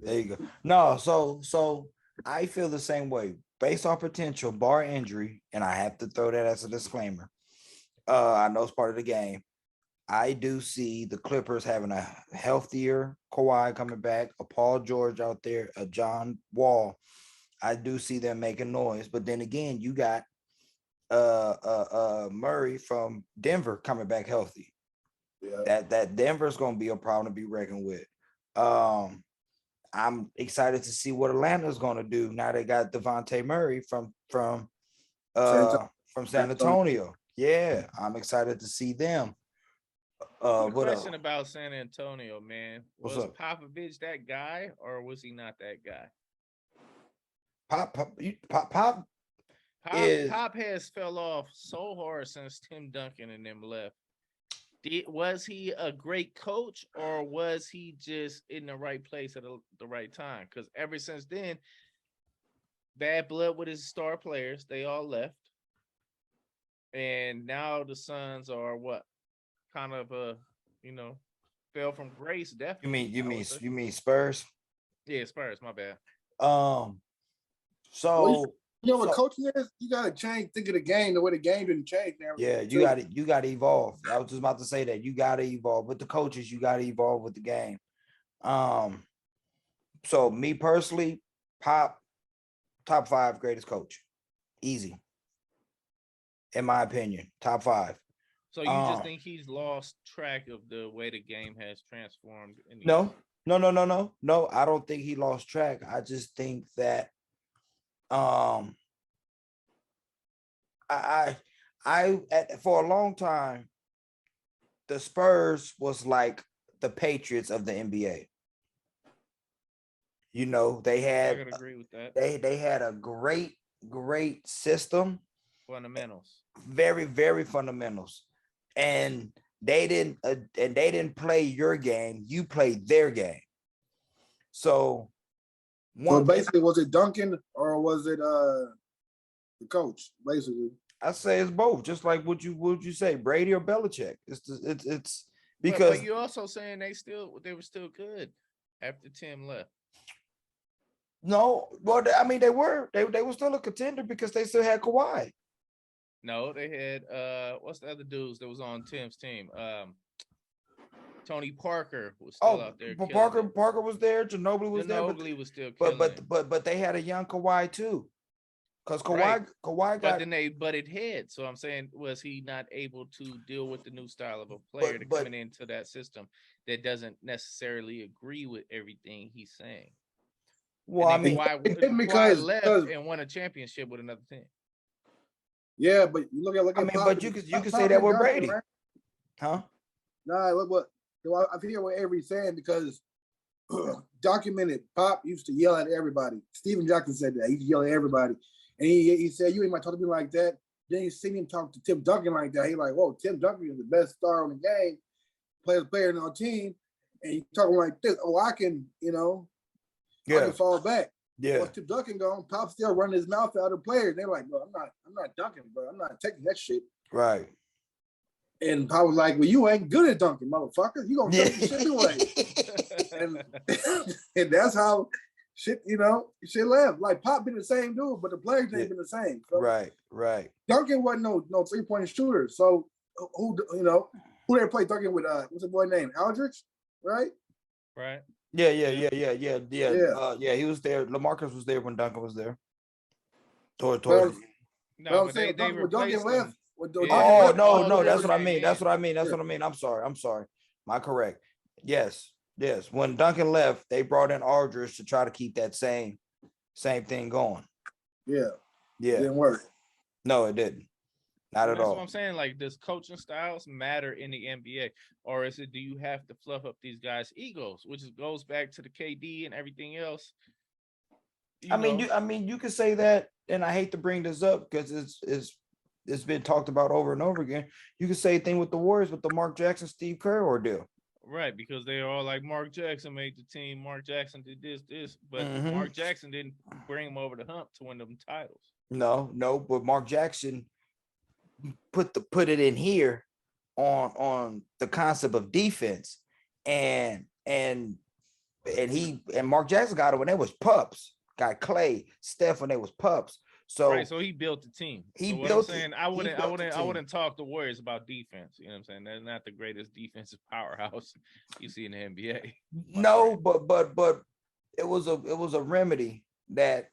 There you go. No, so I feel the same way. Based on potential, bar injury, and I have to throw that as a disclaimer. I know it's part of the game. I do see the Clippers having a healthier Kawhi coming back, a Paul George out there, a John Wall. I do see them making noise, but then again, you got Murray from Denver coming back healthy. Yeah. That Denver's going to be a problem to be reckoned with. I'm excited to see what Atlanta's going to do now. They got Devontae Murray from San Antonio. Yeah, I'm excited to see them. Question about San Antonio, man. Was Popovich that guy, or was he not that guy? Pop Pop has fell off so hard since Tim Duncan and them left. Was he a great coach or was he just in the right place at the right time? Because ever since then, bad blood with his star players, they all left. And now the Suns are what? Kind of you know, fell from grace, definitely. You mean Spurs? Yeah, Spurs, my bad. So you know what coaching is? You gotta change, think of the game, the way the game didn't change now. Yeah, you gotta evolve. I was just about to say that. You gotta evolve with the coaches, you gotta evolve with the game. So me personally, Pop, top 5 greatest coach. Easy. In my opinion, top 5. So you just think he's lost track of the way the game has transformed? No, I don't think he lost track. I just think that I for a long time, the Spurs was like the Patriots of the NBA. You know, they had, I could agree with that. They had a great system. Fundamentals. Very, very fundamentals. And they didn't play your game, you played their game. So basically, was it Duncan or was it the coach? Basically, I say it's both. Just like would you say Brady or Belichick? It's because but you're also saying they were still good after Tim left. No, well, I mean they were still a contender because they still had Kawhi. No, they had what's the other dudes that was on Tim's team? Tony Parker was still out there. Parker was there. Ginobili was there. Ginobili was still killing but they had a young Kawhi too. Because Kawhi got. But then they butted heads. So I'm saying, was he not able to deal with the new style of a player coming into that system that doesn't necessarily agree with everything he's saying? Well, I mean, Kawhi left and won a championship with another team. Yeah, but look at. I mean, but you could say that with Brady, right? Huh? Nah, look what I feel what Avery's saying because documented Pop used to yell at everybody. Steven Jackson said that he used to yell at everybody, and he said, "You ain't might talk to me like that." Then you see him talk to Tim Duncan like that. He like, "Whoa, Tim Duncan is the best star on the game, player in our team," and he talking like this. Oh, I can, I can fall back. Yeah. Once Tim Duncan gone, Pop still running his mouth out of players. They're like, "Bro, I'm not dunking, bro. I'm not taking that shit." Right. And Pop was like, "Well, you ain't good at dunking, motherfucker. You gonna take the shit away." and that's how shit left. Like Pop been the same dude, but the players ain't been the same. So right. Duncan wasn't no 3-point shooter. So who they play Duncan with? What's the boy name? Aldridge, right? Right. Yeah. He was there. LaMarcus was there when Duncan was there. No, but they Duncan left. No, that's what I mean. That's what I mean. I'm sorry. My correct. Yes. When Duncan left, they brought in Aldridge to try to keep that same thing going. Yeah. It didn't work. No, it didn't. Not at all. That's what I'm saying. Like, does coaching styles matter in the NBA, or is it do you have to fluff up these guys' egos, which goes back to the KD and everything else? I mean, you could say that, and I hate to bring this up because it's been talked about over and over again. You could say a thing with the Warriors with the Mark Jackson, Steve Kerr ordeal. Right, because they are all like, Mark Jackson made the team. Mark Jackson did this, but Mark Jackson didn't bring him over the hump to win them titles. No, but Mark Jackson put it in here on the concept of defense, and Mark Jackson got it when they was pups. Got Clay, Steph when they was pups. So he built the team. I wouldn't talk to Warriors about defense. You know what I'm saying? They're not the greatest defensive powerhouse you see in the NBA. No, but it was a remedy that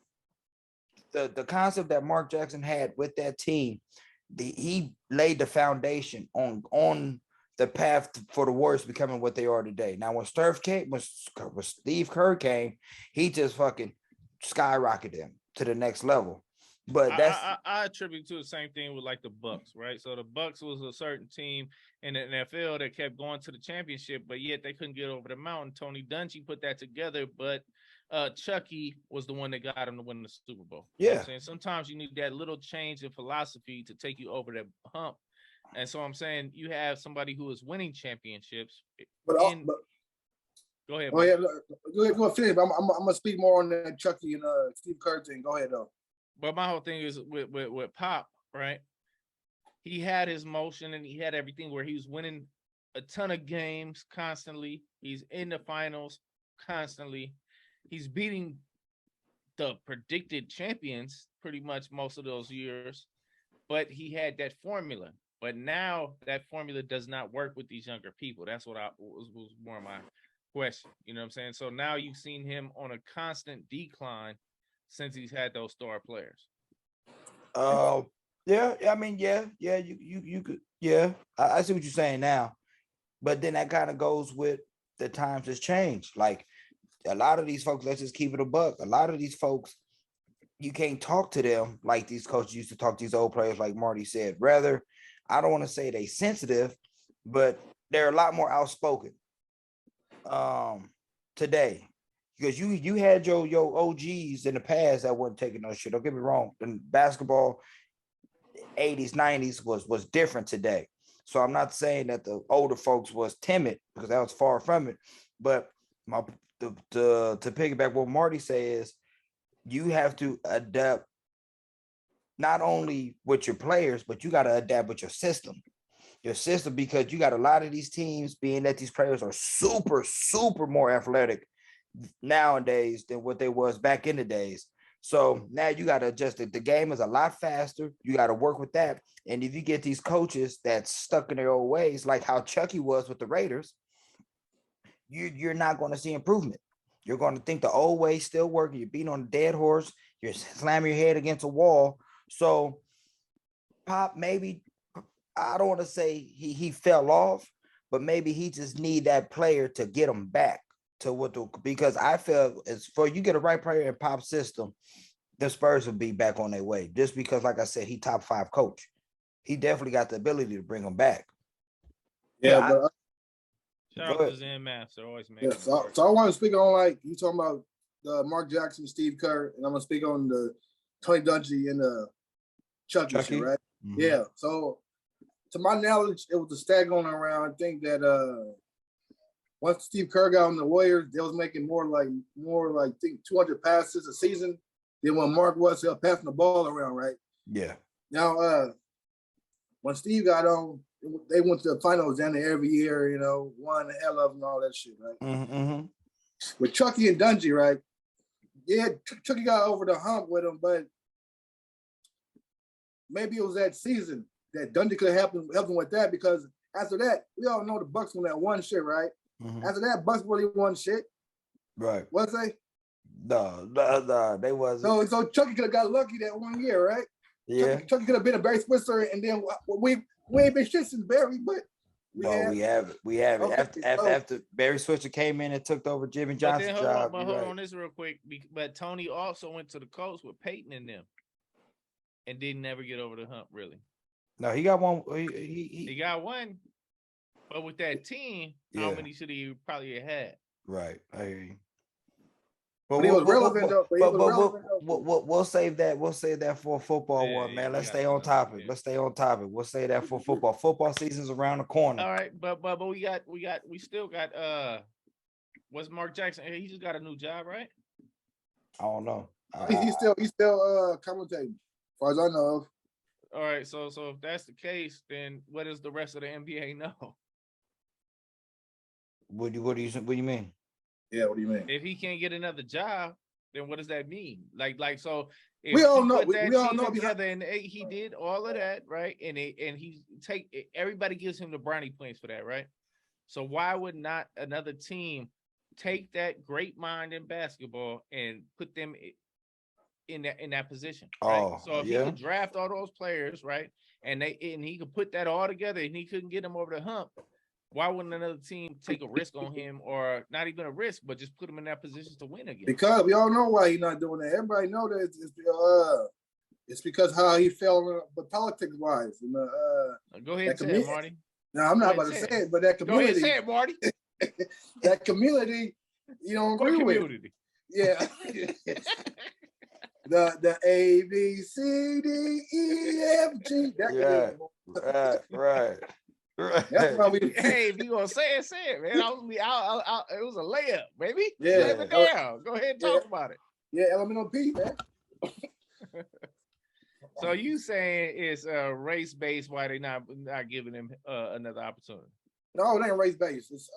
the concept that Mark Jackson had with that team. He laid the foundation on the path for the Warriors becoming what they are today. Now, when Steve Kerr came, he just fucking skyrocketed them to the next level. But that's I attribute to the same thing with like the Bucks, right? So the Bucks was a certain team in the NFL that kept going to the championship, but yet they couldn't get over the mountain. Tony Dungy put that together, but Chucky was the one that got him to win the Super Bowl. You know what I'm saying? Sometimes you need that little change in philosophy to take you over that hump. And so I'm saying you have somebody who is winning championships. But go ahead. Oh yeah, go finish. I'm gonna speak more on that Chucky and Steve Kerr thing. Go ahead though. But my whole thing is with Pop, right? He had his motion and he had everything where he was winning a ton of games constantly. He's in the finals constantly. He's beating the predicted champions pretty much most of those years, but he had that formula. But now that formula does not work with these younger people. That's what was more of my question. You know what I'm saying? So now you've seen him on a constant decline since he's had those star players. Yeah, I mean, you could, I see what you're saying now, but then that kind of goes with the times has changed. Like a lot of these folks, let's just keep it a buck. A lot of these folks, you can't talk to them like these coaches used to talk to these old players, like Marty said. Rather, I don't want to say they sensitive, but they're a lot more outspoken today. Because you had your OGs in the past that weren't taking no shit. Don't get me wrong. In basketball, 80s, 90s was different today. So I'm not saying that the older folks was timid, because that was far from it. But to piggyback what Marty says, you have to adapt not only with your players, but you got to adapt with your system. Because you got a lot of these teams, being that these players are super, super more athletic nowadays than what they was back in the days. So now you got to adjust it. The game is a lot faster. You got to work with that. And if you get these coaches that's stuck in their old ways, like how Chucky was with the Raiders, you're not going to see improvement. You're going to think the old way still working. You're beating on a dead horse. You're slamming your head against a wall. So Pop, maybe, I don't want to say he fell off, but maybe he just need that player to get him back to because I feel as for you get a right player in Pop's system, the Spurs will be back on their way. Just because, like I said, he top 5 coach. He definitely got the ability to bring them back. Yeah, but shout out to Zen Maths. They're always making so I want to speak on, like, you talking about the Mark Jackson, Steve Kerr, and I'm gonna speak on the Tony Dungy and the Chucky. Shit, right? Mm-hmm. Yeah. So to my knowledge, it was a stat going around. I think that once Steve Kerr got on the Warriors, they was making more like I think 200 passes a season than when Mark was passing the ball around, right? Yeah. Now, when Steve got on, they went to the finals down there every year, you know, won the hell of and all that shit, right? Mm-hmm. With Chucky and Dungy, right? Yeah, Chucky got over the hump with him, but maybe it was that season that Dungy could have helped him with that, because after that, we all know the Bucks won that one shit, right? Mm-hmm. After that, Bucks really won shit. Right. Was they? No, they wasn't. So Chucky could have got lucky that one year, right? Yeah. Chucky could have been a Barry Switzer, and then we ain't been shit since Barry, but we have it. Okay, after Barry Switzer came in and took over Jimmy Johnson's job. Hold on this real quick. But Tony also went to the Colts with Peyton and them, and didn't never get over the hump, really. No, he got one. He got one, but with that team, how many should he probably have had? Right, I hear you. But he was relevant though. We'll save that. We'll save that for a football one, man. Let's stay on topic. Let's stay on topic. We'll save that for football. Football season's around the corner. All right, but we still got what's Mark Jackson? He just got a new job, right? I don't know. He's still commentating, as far as I know of. All right, so if that's the case, then what does the rest of the NBA know? What do you mean? Yeah, what do you mean? If he can't get another job, then what does that mean? Like so if we all know together and he did all of that, right? And everybody gives him the brownie points for that, right? So why would not another team take that great mind in basketball and put them in that position? Right? Oh, so if he could draft all those players, right, and he could put that all together and he couldn't get them over the hump, why wouldn't another team take a risk on him, or not even a risk, but just put him in that position to win again? Because we all know why he's not doing that. Everybody know that it's It's because how he fell, but politics wise. Go ahead and say it, Marty. No, I'm not about to say it, but that community. Go ahead and say it, Marty. That community, you don't agree with. Yeah. the A B C D E F G. Right. That's why we. Hey, if you gonna say it, man. It was a layup, baby. Yeah. Lay it down. Go ahead and talk about it. Yeah, elemental P, man. So you saying it's race based? Why they not giving him another opportunity? No, it ain't race based. It's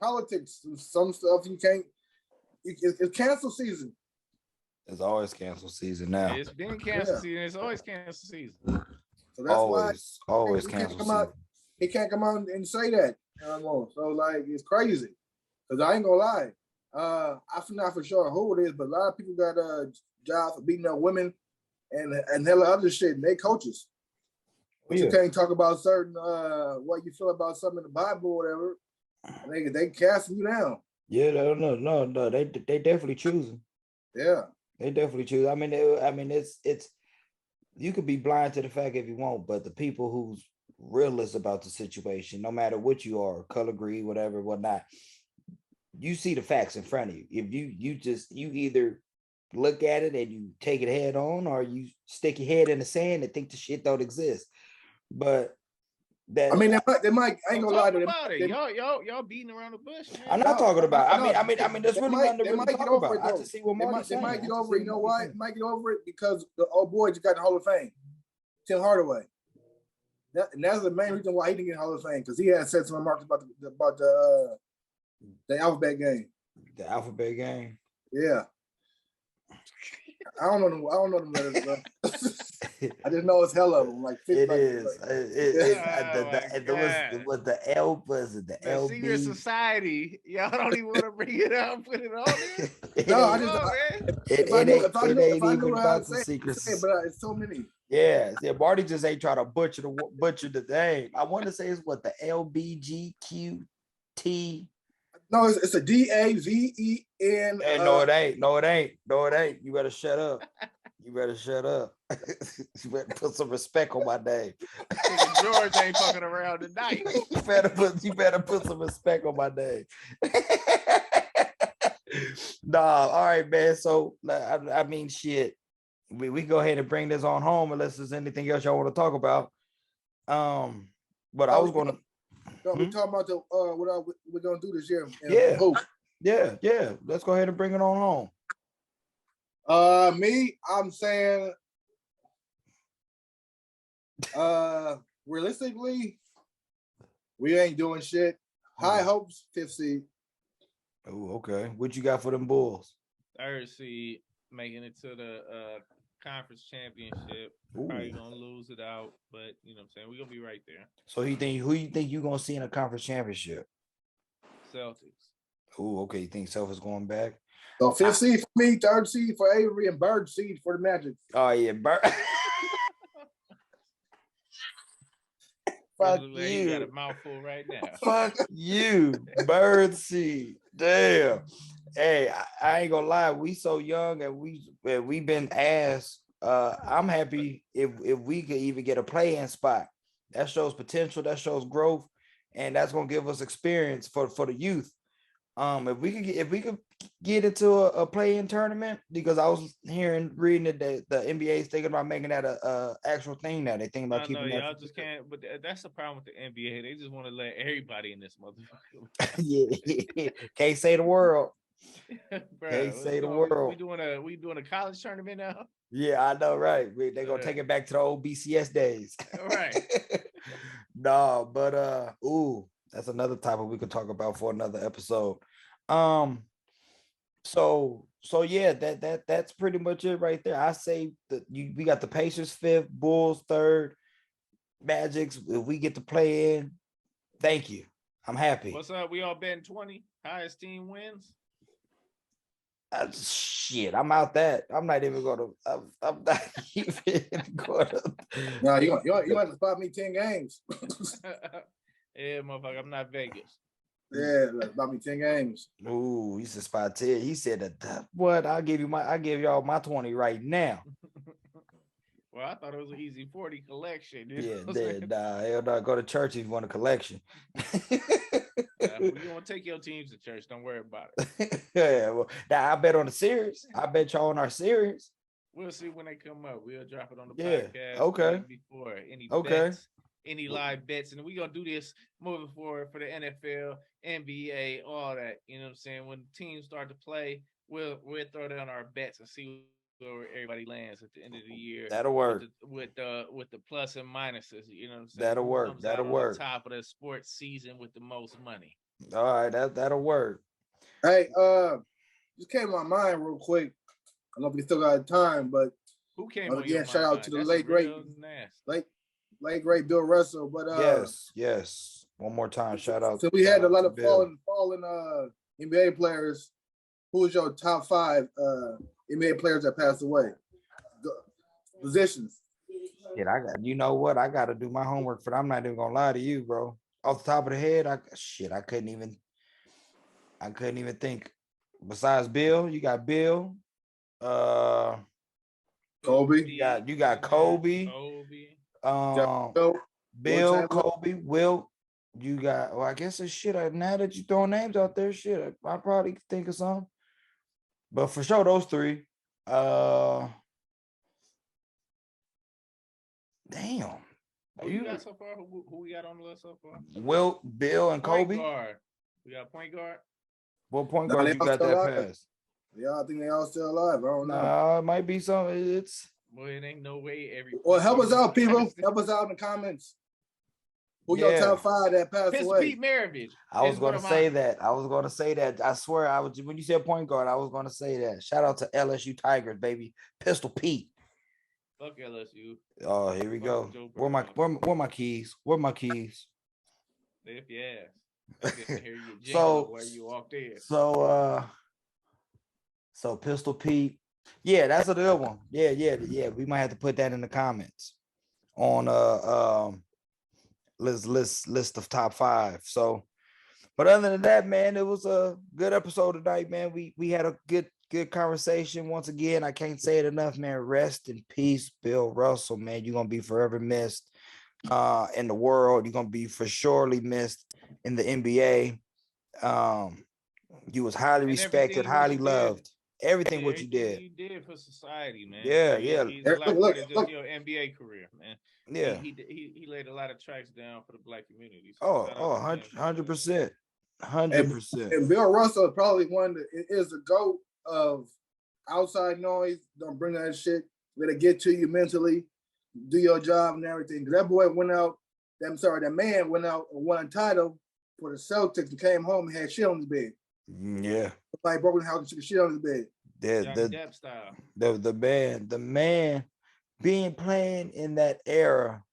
politics. Some stuff you can't. It's cancel season. It's always cancel season now. It's been cancel season. It's always cancel season. So that's always cancel season. He can't come out and say that anymore. So like it's crazy. Cause I ain't gonna lie. I'm not for sure who it is, but a lot of people got jobs for beating up women and hella other shit. And they coaches. But you can't talk about certain what you feel about something in the Bible or whatever. And they casting you down. Yeah, no. They definitely choosing. Yeah. They definitely choose. I mean, it's you could be blind to the fact if you want, but the people who's realist about the situation, no matter what you are, color, greed, whatever, whatnot, you see the facts in front of you. If you either look at it and you take it head on, or you stick your head in the sand and think the shit don't exist. But that, I mean, they might. I ain't gonna lie to them. Y'all beating around the bush. Man. I'm not talking about. I mean, there's really nothing to really talk about. I just see what Marty's saying. They might get over it. You know why? They might get over it because the old boy just got in the Hall of Fame, Tim Hardaway. And that's the main reason why he didn't get in the Hall of Fame, because he had said some remarks about the alphabet game. The alphabet game. Yeah. I don't know them letters, bro. I just know it's hell of them. Like 50. It is. What the L was it? The LB. Secret Society. Y'all don't even want to bring it up, put it on there. No, I just. If I knew how to say it, but it's so many. Yeah, Marty just ain't trying to butcher the name. I want to say it's what the LBGQT. No, it's a DAVEN. No, it ain't. No, it ain't. You better shut up. You better put some respect on my name. George ain't fucking around tonight. You better put some respect on my name. Nah, all right, man. So I mean, shit. We go ahead and bring this on home unless there's anything else y'all want to talk about. But I was gonna. We're talking about what we're gonna do this year. Yeah. Let's go ahead and bring it on home. I'm saying, realistically, we ain't doing shit. High hopes, 5th seed. Oh, okay. What you got for them Bulls? 3rd seed, making it to the conference championship. Probably gonna lose it out, but you know what I'm saying, we're gonna be right there. So who you think you're gonna see in a conference championship? Celtics. Oh, okay. You think Celtics going back? So 5th seed for me, 3rd seed for Avery, and Bird seed for the Magic. Oh yeah, Bird. Fuck you. You got a mouthful right now. Fuck you, Bird seed. Damn. Hey, I ain't gonna lie. We so young and we've been asked. I'm happy if we could even get a play-in spot. That shows potential. That shows growth, and that's gonna give us experience for the youth. If we could get into a play-in tournament, because I was reading that the NBA is thinking about making that a actual thing now. They think about keeping that. Y'all just can't. But that's the problem with the NBA. They just want to let everybody in this motherfucker. Yeah, can't say the world. Bro, can't say the world. We doing a college tournament now. Yeah, I know, right? They're gonna take it back to the old BCS days. Right. No, but that's another topic we could talk about for another episode. So yeah, that's pretty much it right there. I say that we got the Pacers 5th, Bulls 3rd, Magics. If we get to play in, thank you. I'm happy. What's up? We all betting 20. Highest team wins. Shit, I'm out that. I'm not even gonna. I'm not even gonna. No, you have to spot me 10 games. Yeah, motherfucker, I'm not Vegas. Yeah, about me 10 games. Ooh, he said spot 10. He said that. What? I'll give y'all my 20 right now. Well, I thought it was an easy 40 collection. You know Yeah, what I'm saying? hell no, go to church if you want a collection. Well, you want to take your teams to church. Don't worry about it. Yeah, well, now I bet on the series. I bet y'all on our series. We'll see when they come up. We'll drop it on the Yeah. podcast the Okay. week before. Any Okay. bets, any live bets. And we're going to do this moving forward for the NFL, NBA, all that. You know what I'm saying? When teams start to play, we'll throw down our bets and see where everybody lands at the end of the year. That'll work. With the plus and minuses. You know what I'm saying? That'll Who work. comes That'll out on work. the top of the sports season with the most money? All right, that'll work. Hey, just came to my mind real quick. I don't know if we still got time, but who came on again, shout out to the late great Bill Russell. But yes. One more time, shout out. So we had a lot of fallen NBA players. Who was your top 5 NBA players that passed away? Positions. Yeah, you know what? I got to do my homework for that. I'm not even gonna lie to you, bro. Off the top of the head, I couldn't even think. Besides Bill, you got Bill. Kobe. You got Kobe. Bill, Kobe, Wilt. You got. Well, I guess it's shit. Now that you throwing names out there, shit, I probably think of some. But for sure, those 3. Damn. Who you got so far? Who we got on the list so far? Wilt, Bill, and Kobe. Guard. We got point guard. What point guard you got that pass? Yeah, I think they all still alive. I don't know. Nah, it might be some. It's. Well, it ain't no way every. Well, help us out, people. Help us out in the comments. Who your top 5 that passed away? Pete Maravich. I was going to say that. I swear, when you said point guard, I was going to say that. Shout out to LSU Tigers, baby. Pistol Pete. Fuck LSU. Oh, here we go. Where my keys? Where my keys? If you ask. So where you walked in. So Pistol Pete. Yeah, that's a good one. Yeah. We might have to put that in the comments on list of top 5. So, but other than that, man, it was a good episode tonight, man. We had a good conversation. Once again, I can't say it enough, man. Rest in peace, Bill Russell, man. You're gonna be forever missed in the world. You're gonna be for surely missed in the NBA. You was highly respected, highly loved. Everything what you did. You did for society, man. Yeah. He's a lot more than just your NBA career, man. Yeah. He laid a lot of tracks down for the Black community. So 100%. 100%. And Bill Russell is probably one that is the GOAT of outside noise. Don't bring that shit. Let it get to you mentally. Do your job and everything. That boy went out. That man went out and won a title for the Celtics and came home and had shit on his bed. Yeah. Like broken the house and shit on his bed. The man being playing in that era.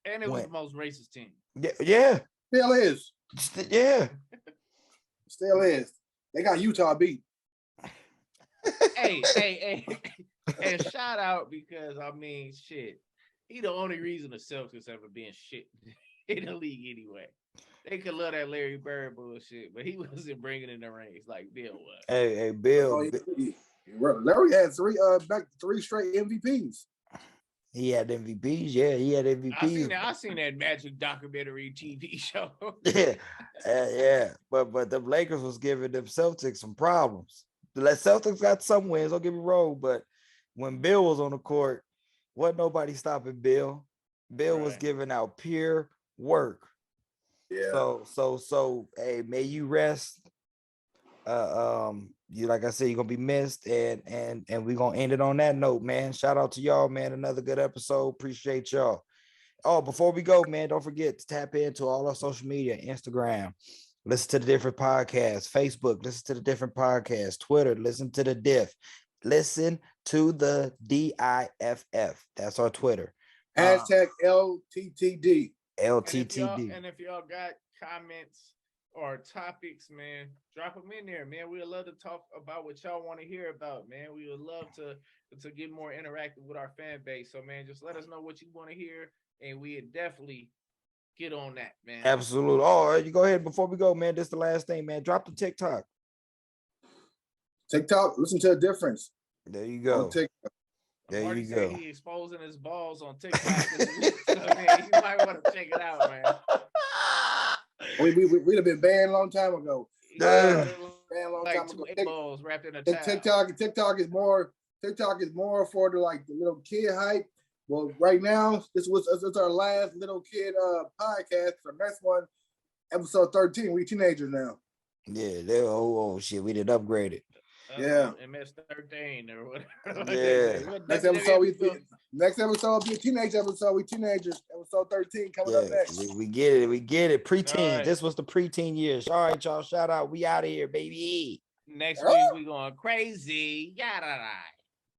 And it was the most racist team. Yeah. Still is. Yeah. Still is. They got Utah beat. Hey. And shout out because shit. He the only reason the Celtics ever been shit in the league anyway. They could love that Larry Bird bullshit, but he wasn't bringing in the rings like Bill was. Hey, Bill. Larry had 3 straight MVPs. He had MVPs. Yeah, he had MVPs. I seen that Magic documentary TV show. Yeah. But the Lakers was giving them Celtics some problems. The Celtics got some wins, don't get me wrong, but when Bill was on the court, wasn't nobody stopping Bill. Bill was giving out pure work. Yeah. So hey, may you rest. You like I said, you're gonna be missed, and we're gonna end it on that note, man. Shout out to y'all, man. Another good episode. Appreciate y'all. Oh, before we go, man, don't forget to tap into all our social media, Instagram, listen to the different podcasts, Facebook, listen to the different podcasts, Twitter, listen to the diff, listen to the DIFF. That's our Twitter. Hashtag LTTD. LTTD. And if y'all got comments or topics, man, drop them in there, man. We would love to talk about what y'all want to hear about, man. We would love to get more interactive with our fan base. So, man, just let us know what you want to hear, and we'd definitely get on that, man. Absolutely. Oh, you go ahead before we go, man. This is the last thing, man. Drop the TikTok. TikTok, listen to the difference. There you go. There Marty you said go. he exposing his balls on TikTok this week. So, man, you might want to check it out, man. We'd have been banned a long time ago. Yeah. Banned a long Like time two ago. eight balls wrapped in a towel. TikTok is more for the like the little kid hype. Well, right now, this is our last little kid podcast. The next one, episode 13. We teenagers now. Yeah, they're oh shit. We did upgrade it. Yeah. MS-13 or whatever. Yeah. Next episode will be a teenage episode. We teenagers. Episode 13 coming up next. We get it. We get it. Preteen. Right. This was the preteen years. All right, y'all. Shout out. We out of here, baby. Next week we going crazy. Yada.